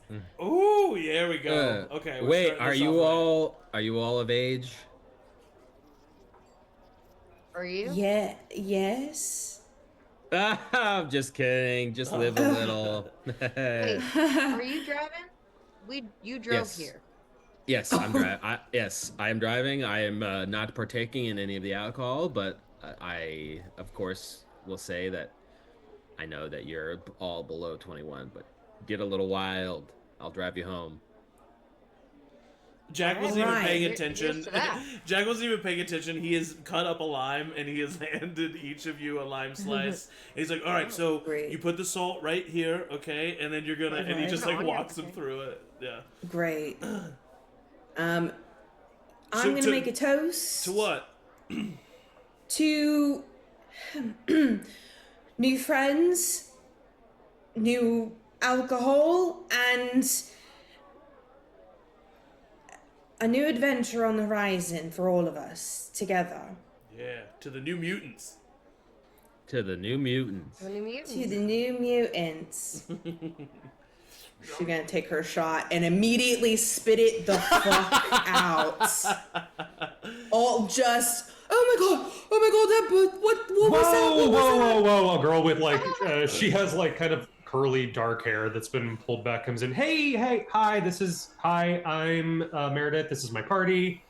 Ooh, there we go. Okay. we're Wait, starting are this you off right. are you all of age? are you? Yeah, yes. I'm just kidding. Just live a little. Wait, are you driving? You drove Yes. here. Yes, I'm driving. Yes, I am driving. I am not partaking in any of the alcohol, but I, of course, will say that I know that you're all below 21. But get a little wild. I'll drive you home. Jack wasn't even Alright. paying Here's attention. to that. Jack wasn't even paying attention. He has cut up a lime and he has handed each of you a lime slice. And he's like, "All right, so Great. you put the salt right here, okay? And then you're gonna," and he Okay. just like Onion, walks him okay. through it. Yeah. Great. I'm So gonna to- make a toast To what? to new friends, new alcohol, and a new adventure on the horizon for all of us together. Yeah, to the New Mutants. To the New Mutants. The New Mutants. To the new mutants. She's gonna take her shot and immediately spit it the fuck out. All just, oh my god, that, what was that? What was that? Whoa. A girl with like, she has like kind of curly dark hair that's been pulled back comes in. Hey, hi, I'm Meredith. This is my party.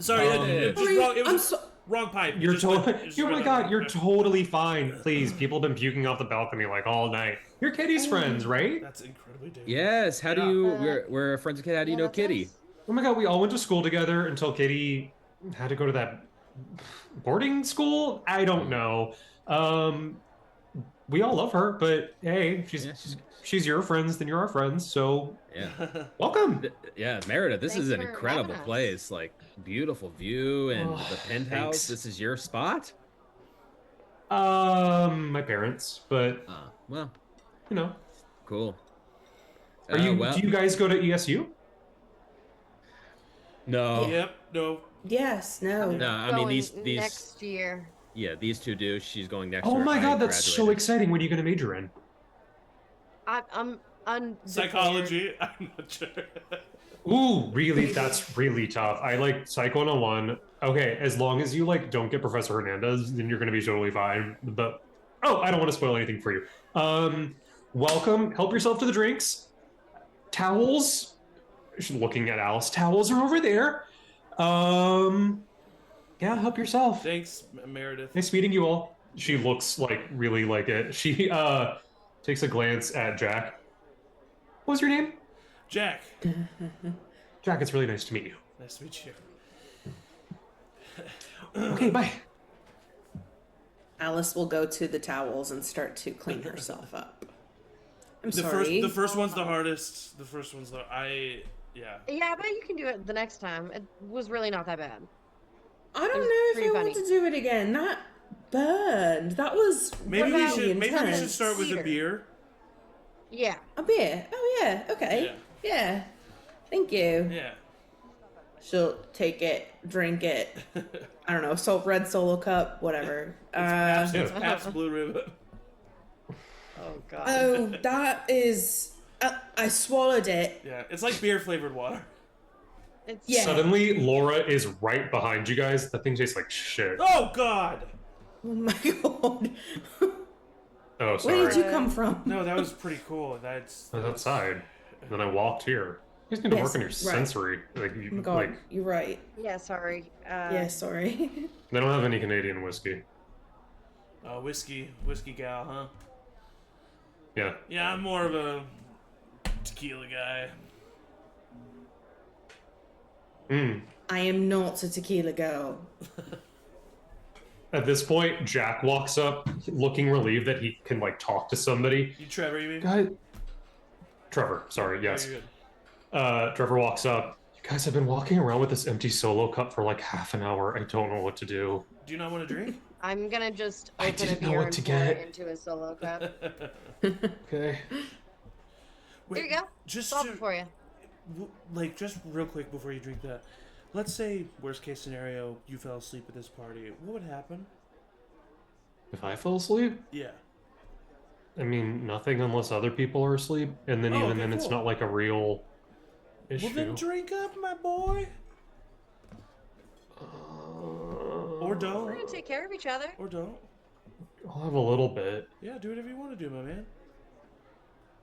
Sorry, it was just wrong. It I'm was so, wrong pipe. You're just went- totally, just oh my went god, on. you're totally fine. Please, people have been puking off the balcony like all night. You're Kitty's friends, right? That's incredibly dangerous. Yes. How do Yeah. you? We're friends with Kitty. How do you know that's Kitty? us. Oh my god, we all went to school together until Kitty had to go to that boarding school. I don't know. we all love her, but hey, Yeah, she's your friends, then you're our friends. So yeah. welcome. Yeah, Meredith, this Thanks is an for incredible having us. place. Like, beautiful view and Oh, the penthouse. thanks. This is your spot? My parents, but Well, you know, cool. are you? Well, Do you guys go to ESU? no. Yep. No. Yes, no. No, I mean, Going these, next year. yeah, these two do. She's going next Oh year. my I god, that's so graduated. exciting! What are you going to major in? I'm undeclared. Psychology. I'm not sure. Ooh, really? That's really tough. I like Psych 101. Okay, as long as you like don't get Professor Hernandez, then you're gonna be totally fine. But I don't want to spoil anything for you. Welcome. Help yourself to the drinks. Towels. She's looking at Alice. Towels are over there. Yeah, help yourself. Thanks, Meredith. Nice meeting you all. She looks like really like it. She takes a glance at Jack. What was your name? Jack. Jack, it's really nice to meet you. Nice to meet you. Okay, bye. Alice will go to the towels and start to clean herself up. I'm The sorry. first one's the hardest. The first one's yeah. Yeah, but you can do it the next time. It was really not that bad. I don't It was know if pretty I want funny. to do it again. That burned. That was Maybe we really should intense. start with a Cedar. beer. Yeah. A beer. Oh yeah. Okay. Yeah. Thank you. Yeah. She'll take it, drink it. I don't know. Red Solo cup, whatever. It's Pabst Blue Ribbon. Oh god. Oh, that is. I swallowed it. Yeah, it's like beer flavored water. It's Yeah. Suddenly, Laura is right behind you guys. That thing tastes like shit. Oh God! Oh my god. Oh, Where sorry. did you come from? No, that was pretty cool. That's I was outside. Then I walked here. You guys need to Yes, work on your right. sensory. Like, Oh you, my god. like You're right. Yeah, sorry. Yeah, sorry. they don't have any Canadian whiskey. whiskey gal, huh? Yeah. Yeah, I'm more of a tequila guy. I am not a tequila girl. At this point, Jack walks up, looking relieved that he can like talk to somebody. You Trevor, you mean? Guy, Trevor. Sorry. Yes. You're good. Trevor walks up. You guys have been walking around with this empty solo cup for like half an hour. I don't know what to do. Do you not want to drink? I'm gonna just I open a didn't know beer what and to pour it get. into a solo cup. Okay. There you go. Just Solve it for you. like, just real quick before you drink that. Let's say, worst case scenario, you fell asleep at this party. What would happen? If I fell asleep, Yeah. I mean nothing unless other people are asleep, and then Oh, even okay, then it's cool. not like a real issue. Well, then drink up, my boy. Or We're don't. gonna take care of each other. Or don't. I'll have a little bit. Yeah, do whatever you want to do, my man.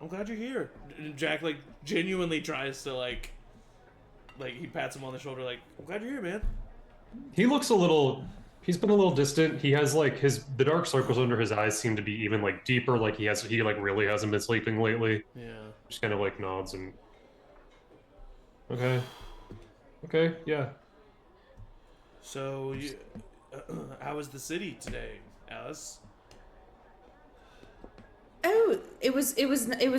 I'm glad you're here. And Jack, like, genuinely tries to, like, he pats him on the shoulder, like, I'm glad you're here, man. He looks a little. He's been a little distant. He has like the dark circles under his eyes seem to be even like deeper. Like he like really hasn't been sleeping lately. Yeah. Just kind of like nods and. Okay. Yeah. So, how was the city today, Alice? Oh, it was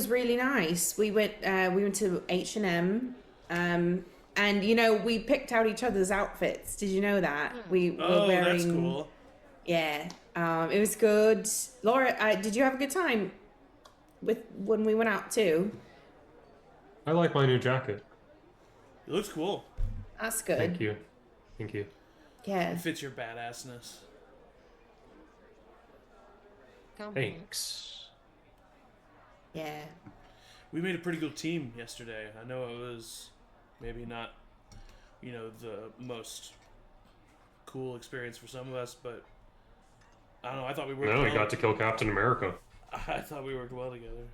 really nice. We went to H&M, and you know we picked out each other's outfits. Did you know that we were Oh, wearing? that's cool. Yeah, it was good. Laura, did you have a good time when we went out too? I like my new jacket. It looks cool. That's good. Thank you. Thank you. Yeah. It fits your badassness. Thanks. Yeah. We made a pretty good team yesterday. I know it was maybe not, the most cool experience for some of us, but I don't know. I thought we worked No, well. I got to kill Captain America. I thought we worked well together.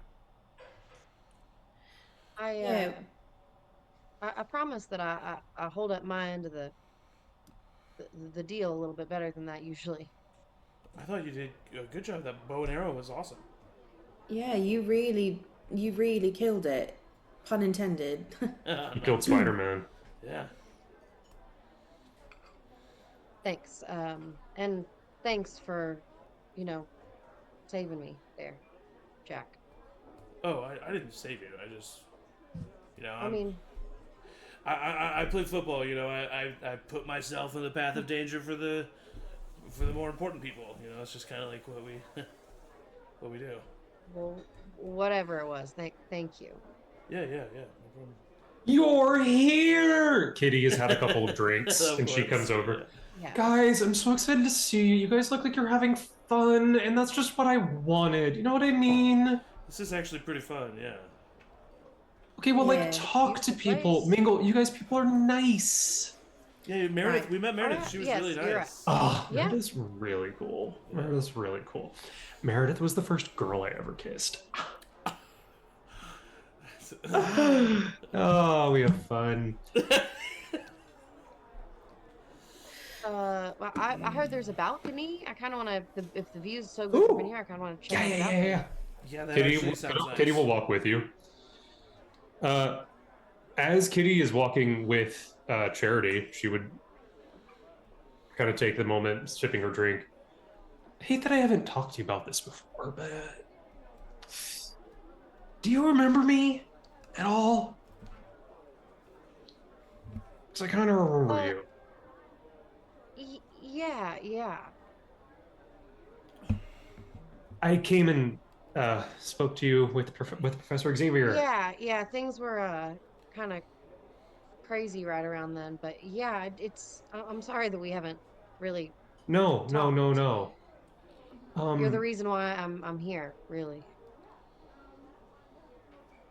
Yeah. I promise that I hold up my end of the deal a little bit better than that usually. I thought you did a good job. That bow and arrow was awesome. Yeah, you really killed it. Pun intended. You killed Spider-Man. Yeah. Thanks. And thanks for, saving me there, Jack. Oh, I didn't save you. I just, I mean, I play football. I put myself in the path of danger for the more important people. It's just kind of like what we do. well, whatever it was. Thank you. Yeah. No problem. You're here! Kitty has had a couple of drinks Of and she course, comes over. Yeah. Guys, I'm so excited to see you. You guys look like you're having fun, and that's just what I wanted. You know what I mean? This is actually pretty fun. Yeah. Okay, well, Yeah, like, talk to beautiful people. place. Mingle. You guys, people are nice. Yeah, Meredith. Right. We met Meredith. She was Yes, really you're nice. Oh, Yeah. Meredith's really cool. Meredith's really cool. Meredith was the first girl I ever kissed. Oh, we have fun. Well, I heard there's a balcony. I kind of want to. If the view's so good from Ooh. in here, I kind of want to check Yeah, it yeah, out. yeah, yeah. Yeah, that Kitty, actually sounds nice. Kitty will walk with you. As Kitty is walking with Charity, she would kind of take the moment, sipping her drink. I hate that I haven't talked to you about this before, but do you remember me at all? Because I kind of remember you. Yeah. I came and spoke to you with Professor Xavier. Yeah. Things were kind of crazy right around then, but yeah, I'm sorry that we haven't really. No. You're the reason why I'm here, really.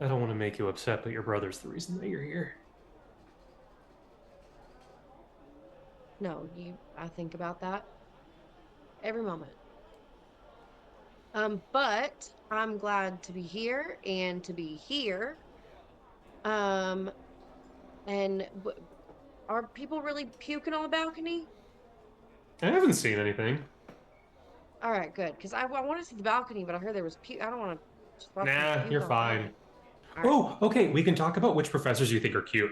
I don't want to make you upset, but your brother's the reason that you're here. No, I think about that every moment. But I'm glad to be here and to be here. And are people really puking on the balcony? I haven't seen anything. All right, good. Because I want to see the balcony, but I heard there was puke. I don't want to. Nah, you're fine. All right. Oh, okay. We can talk about which professors you think are cute.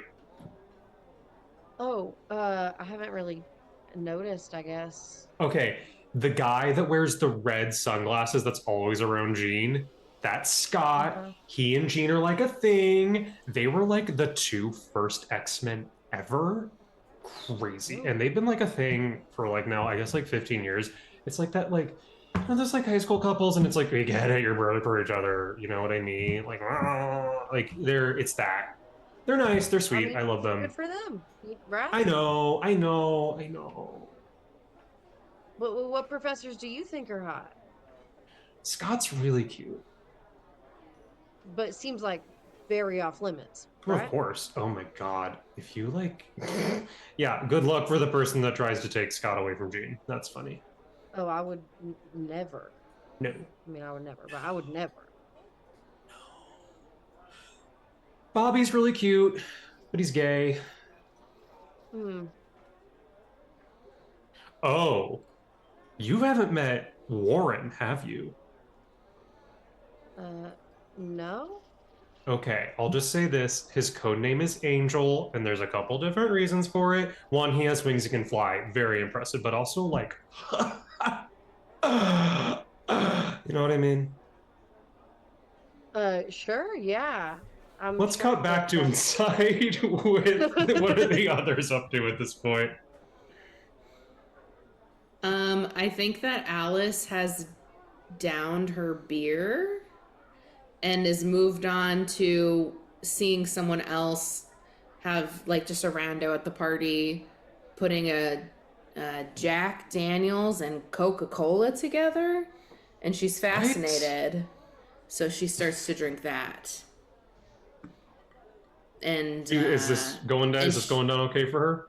Oh, I haven't really noticed, I guess. Okay, the guy that wears the red sunglasses that's always around Jean, that's Scott. Uh-huh. He and Jean are like a thing. They were like the two first X-Men ever. Crazy. Ooh. And they've been like a thing for like now, I guess like 15 years. It's like that, like, there's like high school couples and it's like, we get it, you're brother for each other. You know what I mean? Like it's that. They're nice, they're sweet. mean, I love them. Good for them, right? I know. What professors do you think are hot? Scott's really cute. But it seems like very off limits, Well, right? of course. Oh my god. If you like yeah, good luck for the person that tries to take Scott away from Jean. That's funny. Oh, I would never. No. I mean, I would never, but I would never. Bobby's really cute, but he's gay. Hmm. Oh. You haven't met Warren, have you? No? Okay, I'll just say this. His code name is Angel, and there's a couple different reasons for it. One, he has wings, he can fly. Very impressive, but also like you know what I mean? Sure, yeah. Let's sure cut back that- to inside with what are the others up to at this point? I think that Alice has downed her beer and is moved on to seeing someone else have like just a rando at the party, putting a Jack Daniels and Coca-Cola together, and she's fascinated. So she starts to drink that. And Is this going down? Is this going down okay for her?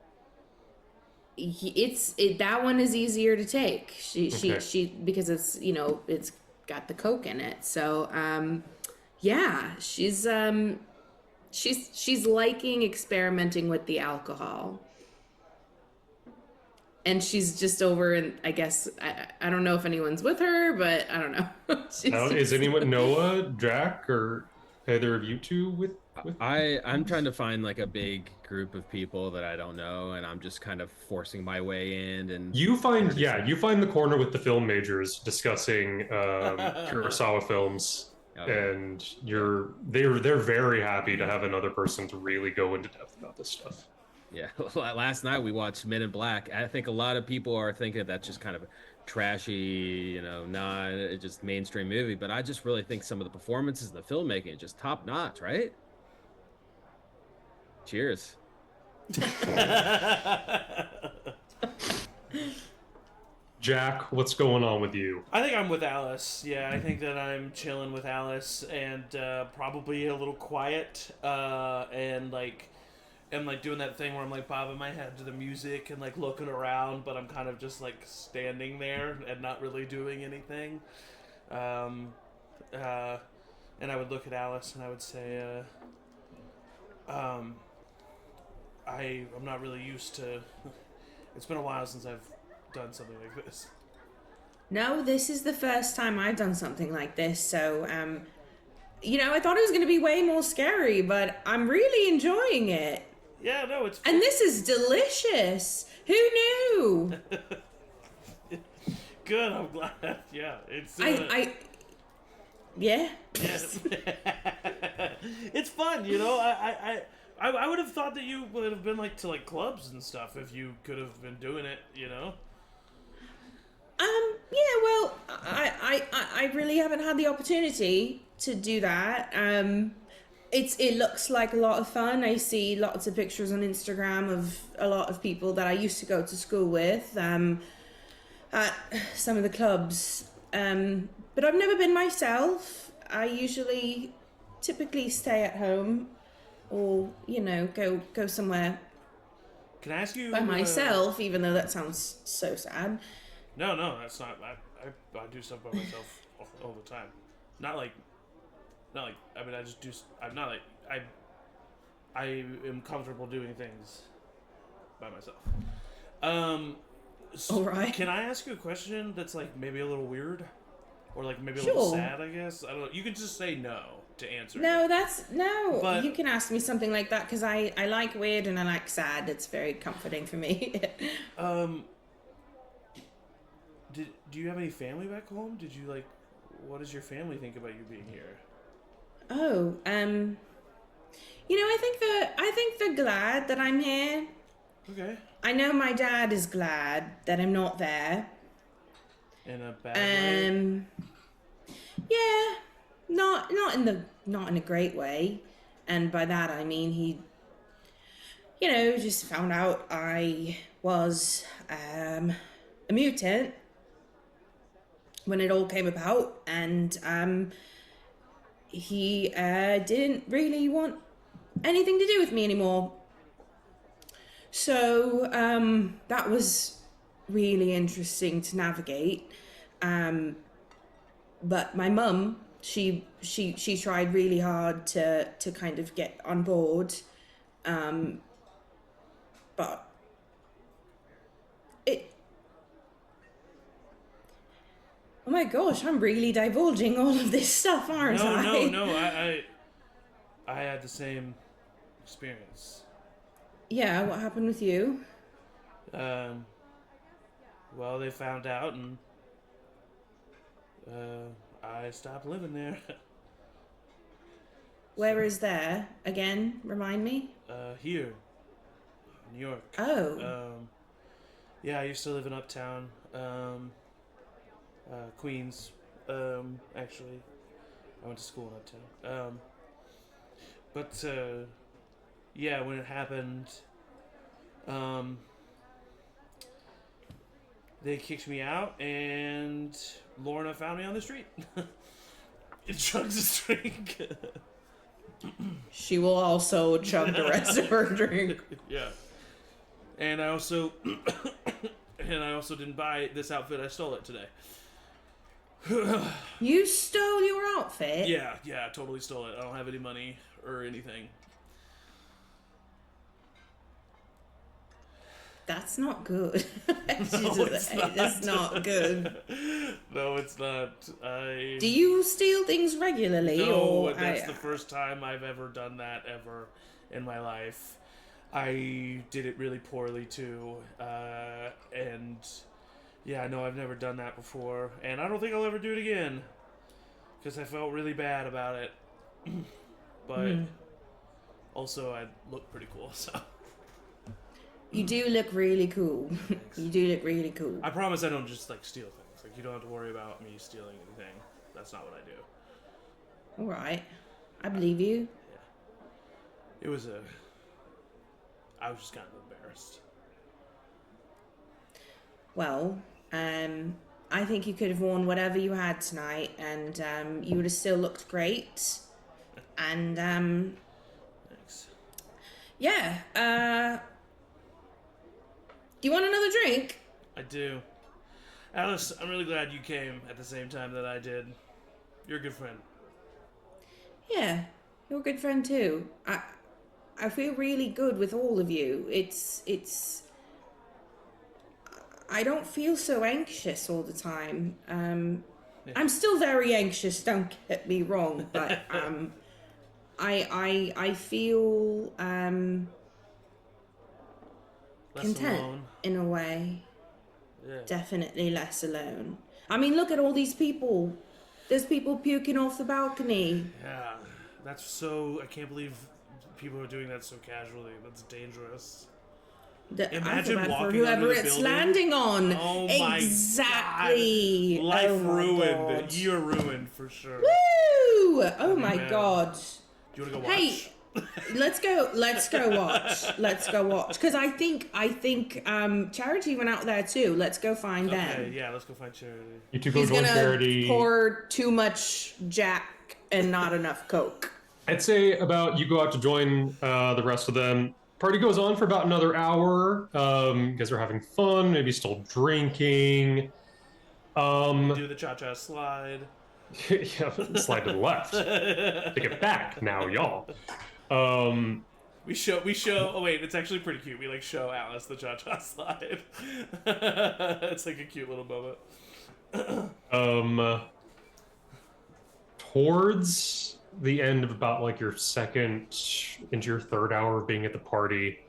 That one is easier to take. Okay. She because it's it's got the Coke in it. So yeah, she's liking experimenting with the alcohol. And she's just over, and I guess I don't know if anyone's with her, but I don't know. Is anyone Noah, Jack, or Either of you two with I'm trying to find like a big group of people that I don't know, and I'm just kind of forcing my way in and you find introducing. you find the corner with the film majors discussing Kurosawa films, Oh yeah. and they're very happy to have another person to really go into depth about this stuff. Yeah, last night we watched Men in Black. I think a lot of people are thinking that's just kind of a trashy, not just mainstream movie. But I just really think some of the performances and the filmmaking is just top notch, right? Cheers. Jack, what's going on with you? I think I'm with Alice. Yeah, I think that I'm chilling with Alice and probably a little quiet and like doing that thing where I'm like bobbing my head to the music and like looking around, but I'm kind of just like standing there and not really doing anything. And I would look at Alice and I would say, I'm not really used to. It's been a while since I've done something like this. No, this is the first time I've done something like this, so I thought it was going to be way more scary, but I'm really enjoying it. Yeah, no, it's And this is delicious. Who knew? good. I'm glad. Yeah, it's. Yeah. Yes. It's fun, I would have thought that you would have been like to like clubs and stuff if you could have been doing it, Yeah, well, I really haven't had the opportunity to do that. It looks like a lot of fun. I see lots of pictures on Instagram of a lot of people that I used to go to school with at some of the clubs. But I've never been myself. I typically stay at home or, go somewhere Can I ask you by myself, even though that sounds so sad. No, that's not. I do stuff by myself all the time. Not like. I mean, I just do. I'm not like. I am comfortable doing things by myself. All right. Can I ask you a question that's like maybe a little weird, or like maybe a Sure. little sad? I guess I don't know. You can just say no to answer. No, But- you can ask me something like that because I like weird and I like sad. It's very comforting for me. Do you have any family back home? Did you like? What does your family think about you being here? Oh, I think they're glad that I'm here. Okay. I know my dad is glad that I'm not there. In a bad way. Yeah, not in a great way, and by that I mean he, just found out I was a mutant when it all came about, and he didn't really want anything to do with me anymore. So that was really interesting to navigate. But my mum, she tried really hard to kind of get on board, but it. Oh my gosh, I'm really divulging all of this stuff, aren't I? No. I had the same experience. Yeah, what happened with you? Well, they found out, and I stopped living there. Where is there? Again, remind me? Here, New York. Oh. Yeah, I used to live in Uptown, Queens. Actually, I went to school in Uptown. But yeah, when it happened, they kicked me out, and Lorna found me on the street. It chugs a drink. She will also chug the rest of her drink. Yeah. And I also didn't buy this outfit. I stole it today. You stole your outfit? Yeah, I totally stole it. I don't have any money or anything. That's not good. No, it's not. That's not good. No, it's not. Do you steal things regularly? No, or that's the first time I've ever done that ever in my life. I did it really poorly too, and yeah, no, I've never done that before, and I don't think I'll ever do it again because I felt really bad about it. But also, I look pretty cool, so. You do look really cool. You do look really cool. I promise I don't just like steal things. Like, you don't have to worry about me stealing anything. That's not what I do. All right, I believe you. It was I was just kind of embarrassed. Well, I think you could have worn whatever you had tonight, and you would have still looked great. And Thanks. yeah. Do you want another drink? I do. Alice, I'm really glad you came at the same time that I did. You're a good friend. Yeah, you're a good friend too. I feel really good with all of you. It's. I don't feel so anxious all the time. I'm still very anxious. Don't get me wrong, but I feel Less content alone. in a way. Yeah. Definitely less alone. I mean, look at all these people. There's people puking off the balcony. Yeah. That's so. I can't believe people are doing that so casually. That's dangerous. Imagine I feel bad walking for whoever under the it's building. Oh my exactly. God. Life Oh my ruined. God. You're ruined for sure. Woo! Oh my man. God. Do you want to go watch? Hey, let's go watch. Let's go watch. Because I think Charity went out there too. Let's go find Okay, them. yeah, let's go find Charity. You two go He's join gonna Charity. pour too much Jack and not enough Coke. I'd say about you go out to join the rest of them. Party goes on for about another hour. You guys are having fun, maybe still drinking. Do the cha-cha slide. Yeah, slide to the left. Take it back now, y'all. We show. Oh wait, it's actually pretty cute. We like show Alice the cha-cha slide. It's like a cute little moment. Towards the end of about like your second into your third hour of being at the party,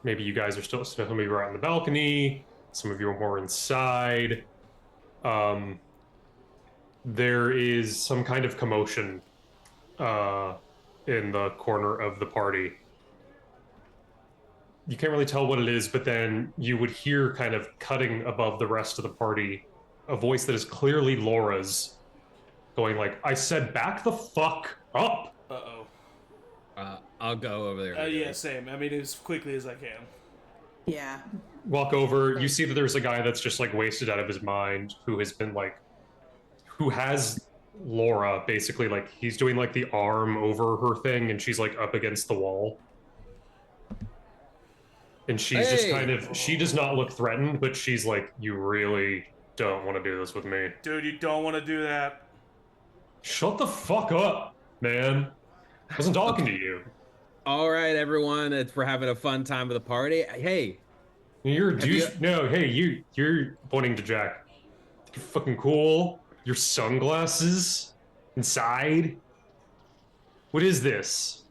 maybe you guys are still, some of you are out on the balcony, some of you are more inside. There is some kind of commotion in the corner of the party. You can't really tell what it is, but then you would hear kind of cutting above the rest of the party a voice that is clearly Laura's, going like, I said back the fuck up. Uh-oh. I'll go over there. Yeah, same. I mean, as quickly as I can. Yeah. Walk over, you see that there's a guy that's just like wasted out of his mind, who has been like, who has Laura basically, like he's doing like the arm over her thing and she's like up against the wall. And she's just kind of, she does not look threatened, but she's like, you really don't want to do this with me. Dude, you don't want to do that. Shut the fuck up, man. I wasn't talking to you. All right, everyone. We're having a fun time at the party. Hey. You're a douche. No, hey, you're pointing to Jack. You're fucking cool. Your sunglasses inside. What is this?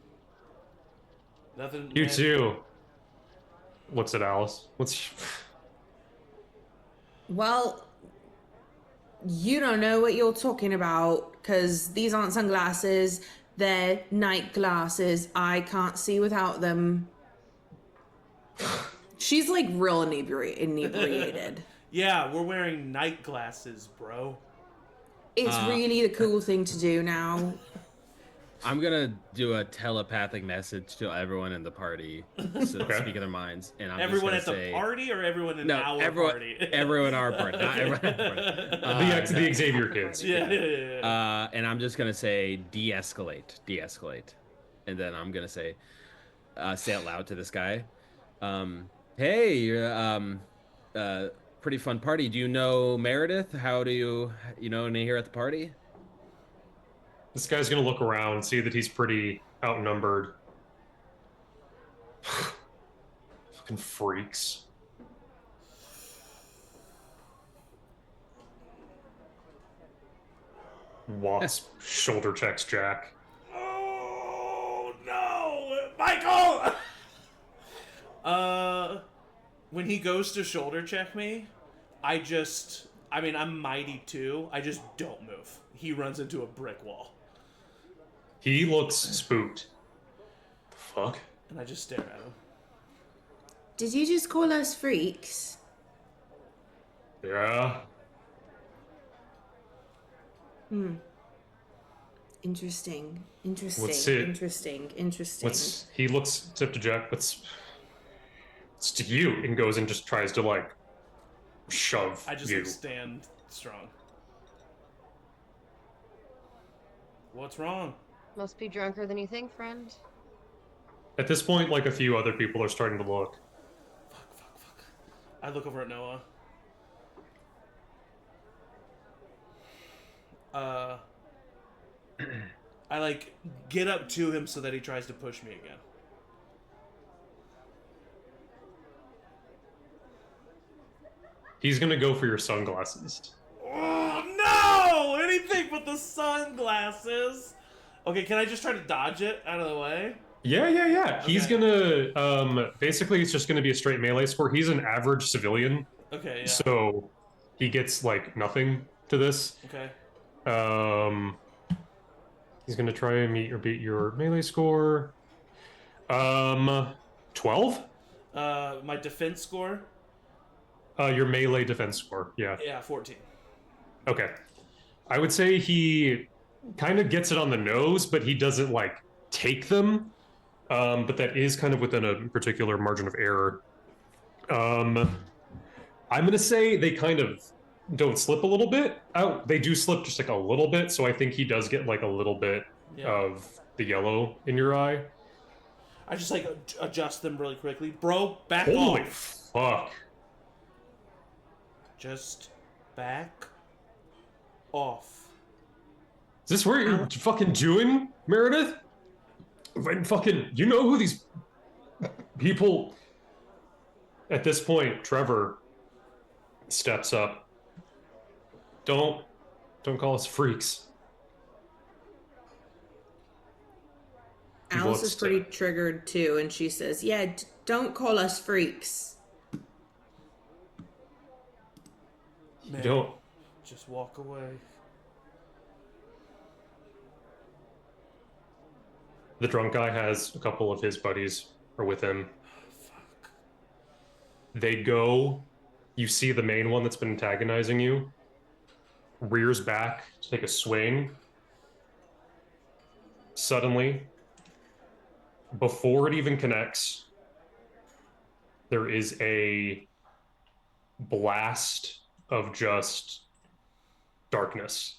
Nothing. You man. too. Looks at Alice. What's... Well, you don't know what you're talking about, because these aren't sunglasses. They're night glasses. I can't see without them. She's like real inebriated. Yeah, we're wearing night glasses, bro. It's really the cool thing to do now. I'm gonna do a telepathic message to everyone in the party, so speak in their minds, and I'm Everyone at just gonna the say, party or everyone in our party? everyone in our party, not everyone in our party. the Xavier kids. Yeah. And I'm just gonna say de-escalate, and then I'm gonna say it loud to this guy. Hey, you're pretty fun party. Do you know Meredith? How do you know any here at the party? This guy's gonna look around, see that he's pretty outnumbered. Fucking freaks. Wasp shoulder checks Jack. Oh no, Michael! When he goes to shoulder check me, I'm mighty too. I just don't move. He runs into a brick wall. He looks spooked. The fuck? And I just stare at him. Did you just call us freaks? Yeah. Interesting. What's it? Interesting. He looks up to Jack. It's to you, and goes and just tries to like shove I just you. like, stand strong. What's wrong? Must be drunker than you think, friend. At this point, like a few other people are starting to look. Fuck. I look over at Noah. I like get up to him so that he tries to push me again. He's gonna go for your sunglasses. Oh no! Anything but the sunglasses. Okay, can I just try to dodge it out of the way? Yeah. He's Okay. gonna basically it's just gonna be a straight melee score. He's an average civilian, Okay, yeah. so he gets like nothing to this. Okay. He's gonna try and meet or beat your melee score. 12? My defense score? Your melee defense score, yeah. Yeah, 14. Okay. I would say he kind of gets it on the nose, but he doesn't like take them. But that is kind of within a particular margin of error. I'm gonna say they kind of don't slip a little bit. Oh, they do slip just like a little bit, so I think he does get like a little bit of the yellow in your eye. I just like adjust them really quickly. Bro, back Holy off. fuck. Just back off. Is this what you're fucking doing, Meredith? When fucking, you know who these people... At this point, Trevor steps up. Don't call us freaks. Alice is pretty triggered too, and she says, "Yeah, don't call us freaks." Man, Don't. just walk away. The drunk guy has a couple of his buddies are with him. Fuck. They go, you see the main one that's been antagonizing you, rears back to take a swing. Suddenly, before it even connects, there is a blast of just darkness.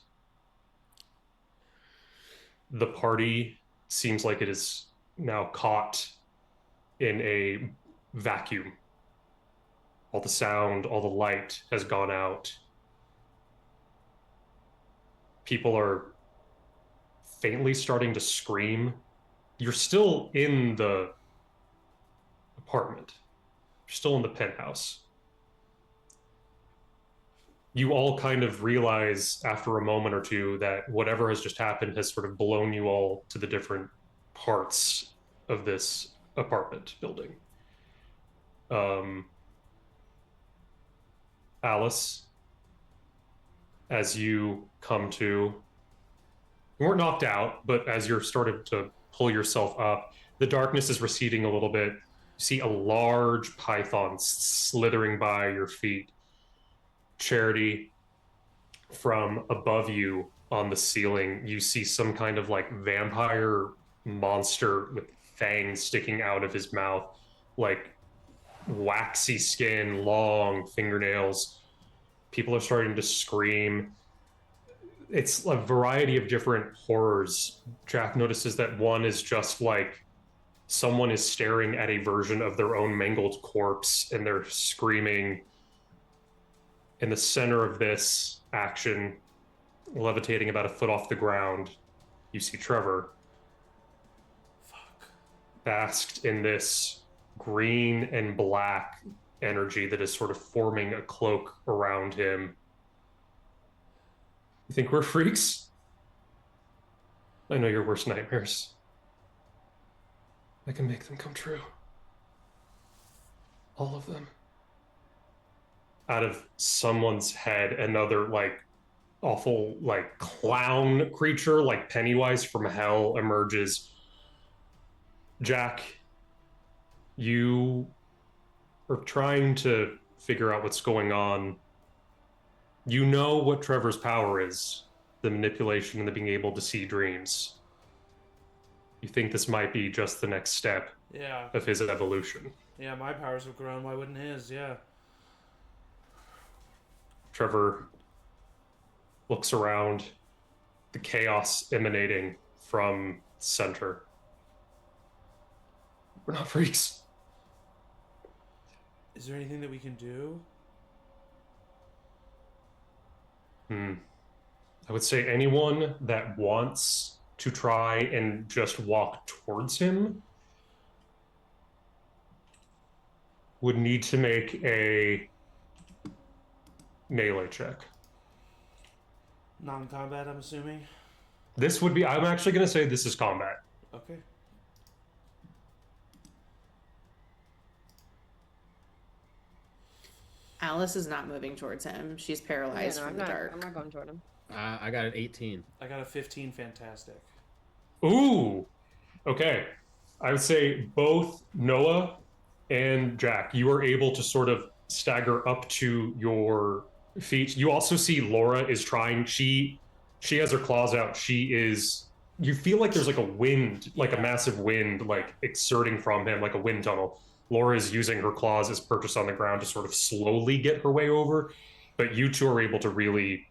The party seems like it is now caught in a vacuum. All the sound, all the light has gone out. People are faintly starting to scream. You're still in the apartment. You're still in the penthouse. You all kind of realize after a moment or two that whatever has just happened has sort of blown you all to the different parts of this apartment building. Alice, as you come to, you weren't knocked out, but as you're starting to pull yourself up, the darkness is receding a little bit. You see a large python slithering by your feet. Charity, from above you on the ceiling, you see some kind of like vampire monster with fangs sticking out of his mouth, like waxy skin, long fingernails. People are starting to scream. It's a variety of different horrors. Jack notices that one is just like someone is staring at a version of their own mangled corpse and they're screaming. In the center of this action, levitating about a foot off the ground, you see Trevor. Fuck. Basked in this green and black energy that is sort of forming a cloak around him. You think we're freaks? I know your worst nightmares. I can make them come true. All of them. Out of someone's head, another like awful like clown creature like Pennywise from hell emerges. Jack, you are trying to figure out what's going on. You know what Trevor's power is, the manipulation and the being able to see dreams. You think this might be just the next step Yeah. of his evolution. Yeah, my powers have grown. Why wouldn't his? Yeah. Trevor looks around, the chaos emanating from center. We're not freaks. Is there anything that we can do? I would say anyone that wants to try and just walk towards him would need to make a melee check. Non-combat, I'm assuming. This would be, I'm actually going to say this is combat. Okay. Alice is not moving towards him. She's paralyzed from the dark. I'm not going toward him. I got an 18. I got a 15. Fantastic. Ooh, okay. I would say both Noah and Jack, you are able to sort of stagger up to your feet. You also see Laura is trying. She has her claws out. She is. You feel like there's like a wind, like a massive wind, like exerting from him, like a wind tunnel. Laura is using her claws as purchase on the ground to sort of slowly get her way over, but you two are able to really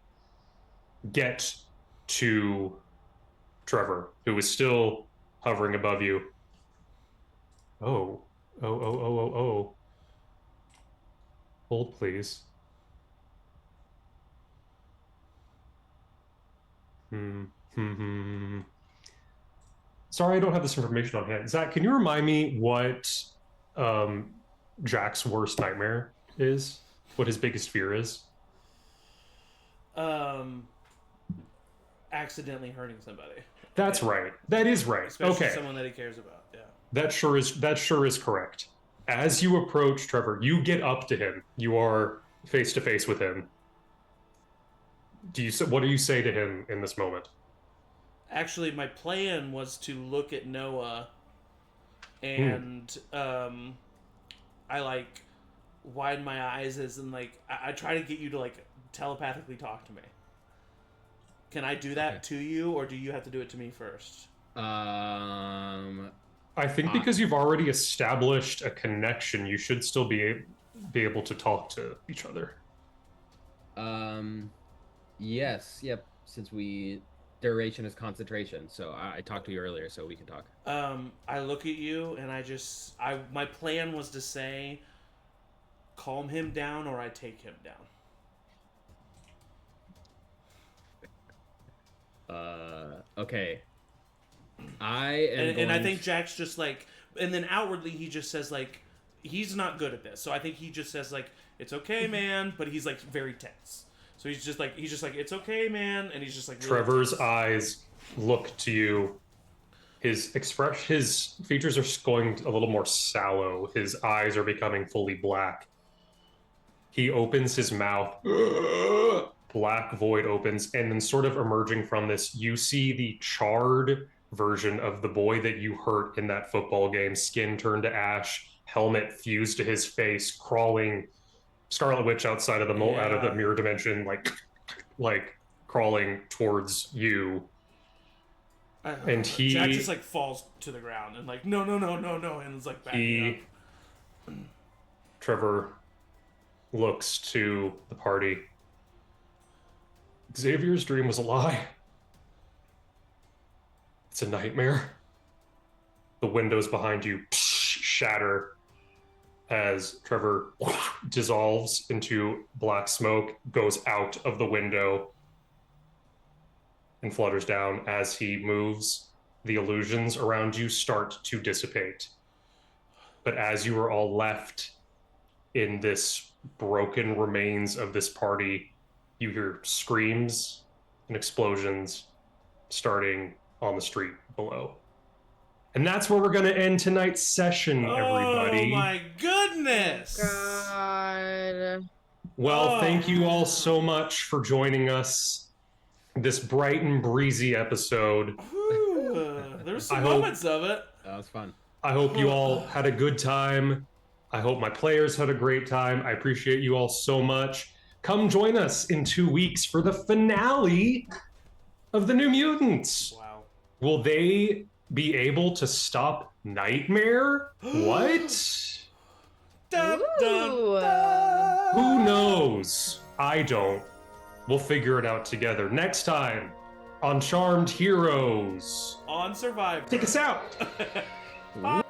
get to Trevor, who is still hovering above you. Oh. Hold, please. Sorry, I don't have this information on hand. Zach, can you remind me what Jack's worst nightmare is? What his biggest fear is? Accidentally hurting somebody. That's right. That is right. Especially okay. someone that he cares about. Yeah. That sure is correct. As you approach Trevor, you get up to him. You are face to face with him. What do you say to him in this moment? Actually, my plan was to look at Noah and I like widen my eyes and like I try to get you to like telepathically talk to me. Can I do that to you, or do you have to do it to me first? I think because you've already established a connection, you should still be able to talk to each other. Yes, yep. Since duration is concentration, so I talked to you earlier, so we can talk. I look at you and my plan was to say, calm him down or I take him down. Okay. I think Jack's just like, and then outwardly he just says like, he's not good at this. So I think he just says like, it's okay, man, but he's like very tense. So he's just like, it's okay, man, and he's just like. Really Trevor's tense. eyes look to you. His features are going a little more sallow. His eyes are becoming fully black. He opens his mouth. Black void opens, and then sort of emerging from this, you see the charred version of the boy that you hurt in that football game. Skin turned to ash, helmet fused to his face, crawling. Scarlet Witch outside of the out of the mirror dimension, like crawling towards you. And Jack just like falls to the ground and like no, and it's like backing up. Trevor looks to the party. Xavier's dream was a lie. It's a nightmare. The windows behind you shatter as Trevor dissolves into black smoke, goes out of the window, and flutters down. As he moves, the illusions around you start to dissipate. But as you are all left in this broken remains of this party, you hear screams and explosions starting on the street below. And that's where we're going to end tonight's session, everybody. Oh my goodness! God. Well, thank you all so much for joining us this bright and breezy episode. There's some moments of it. That was fun. I hope you all had a good time. I hope my players had a great time. I appreciate you all so much. Come join us in 2 weeks for the finale of the New Mutants. Wow. Will they be able to stop Nightmare? What? Dun, dun, Ooh. dun. Who knows? I don't. We'll figure it out together. Next time on Charmed Heroes. On Survivor. Take us out. Bye.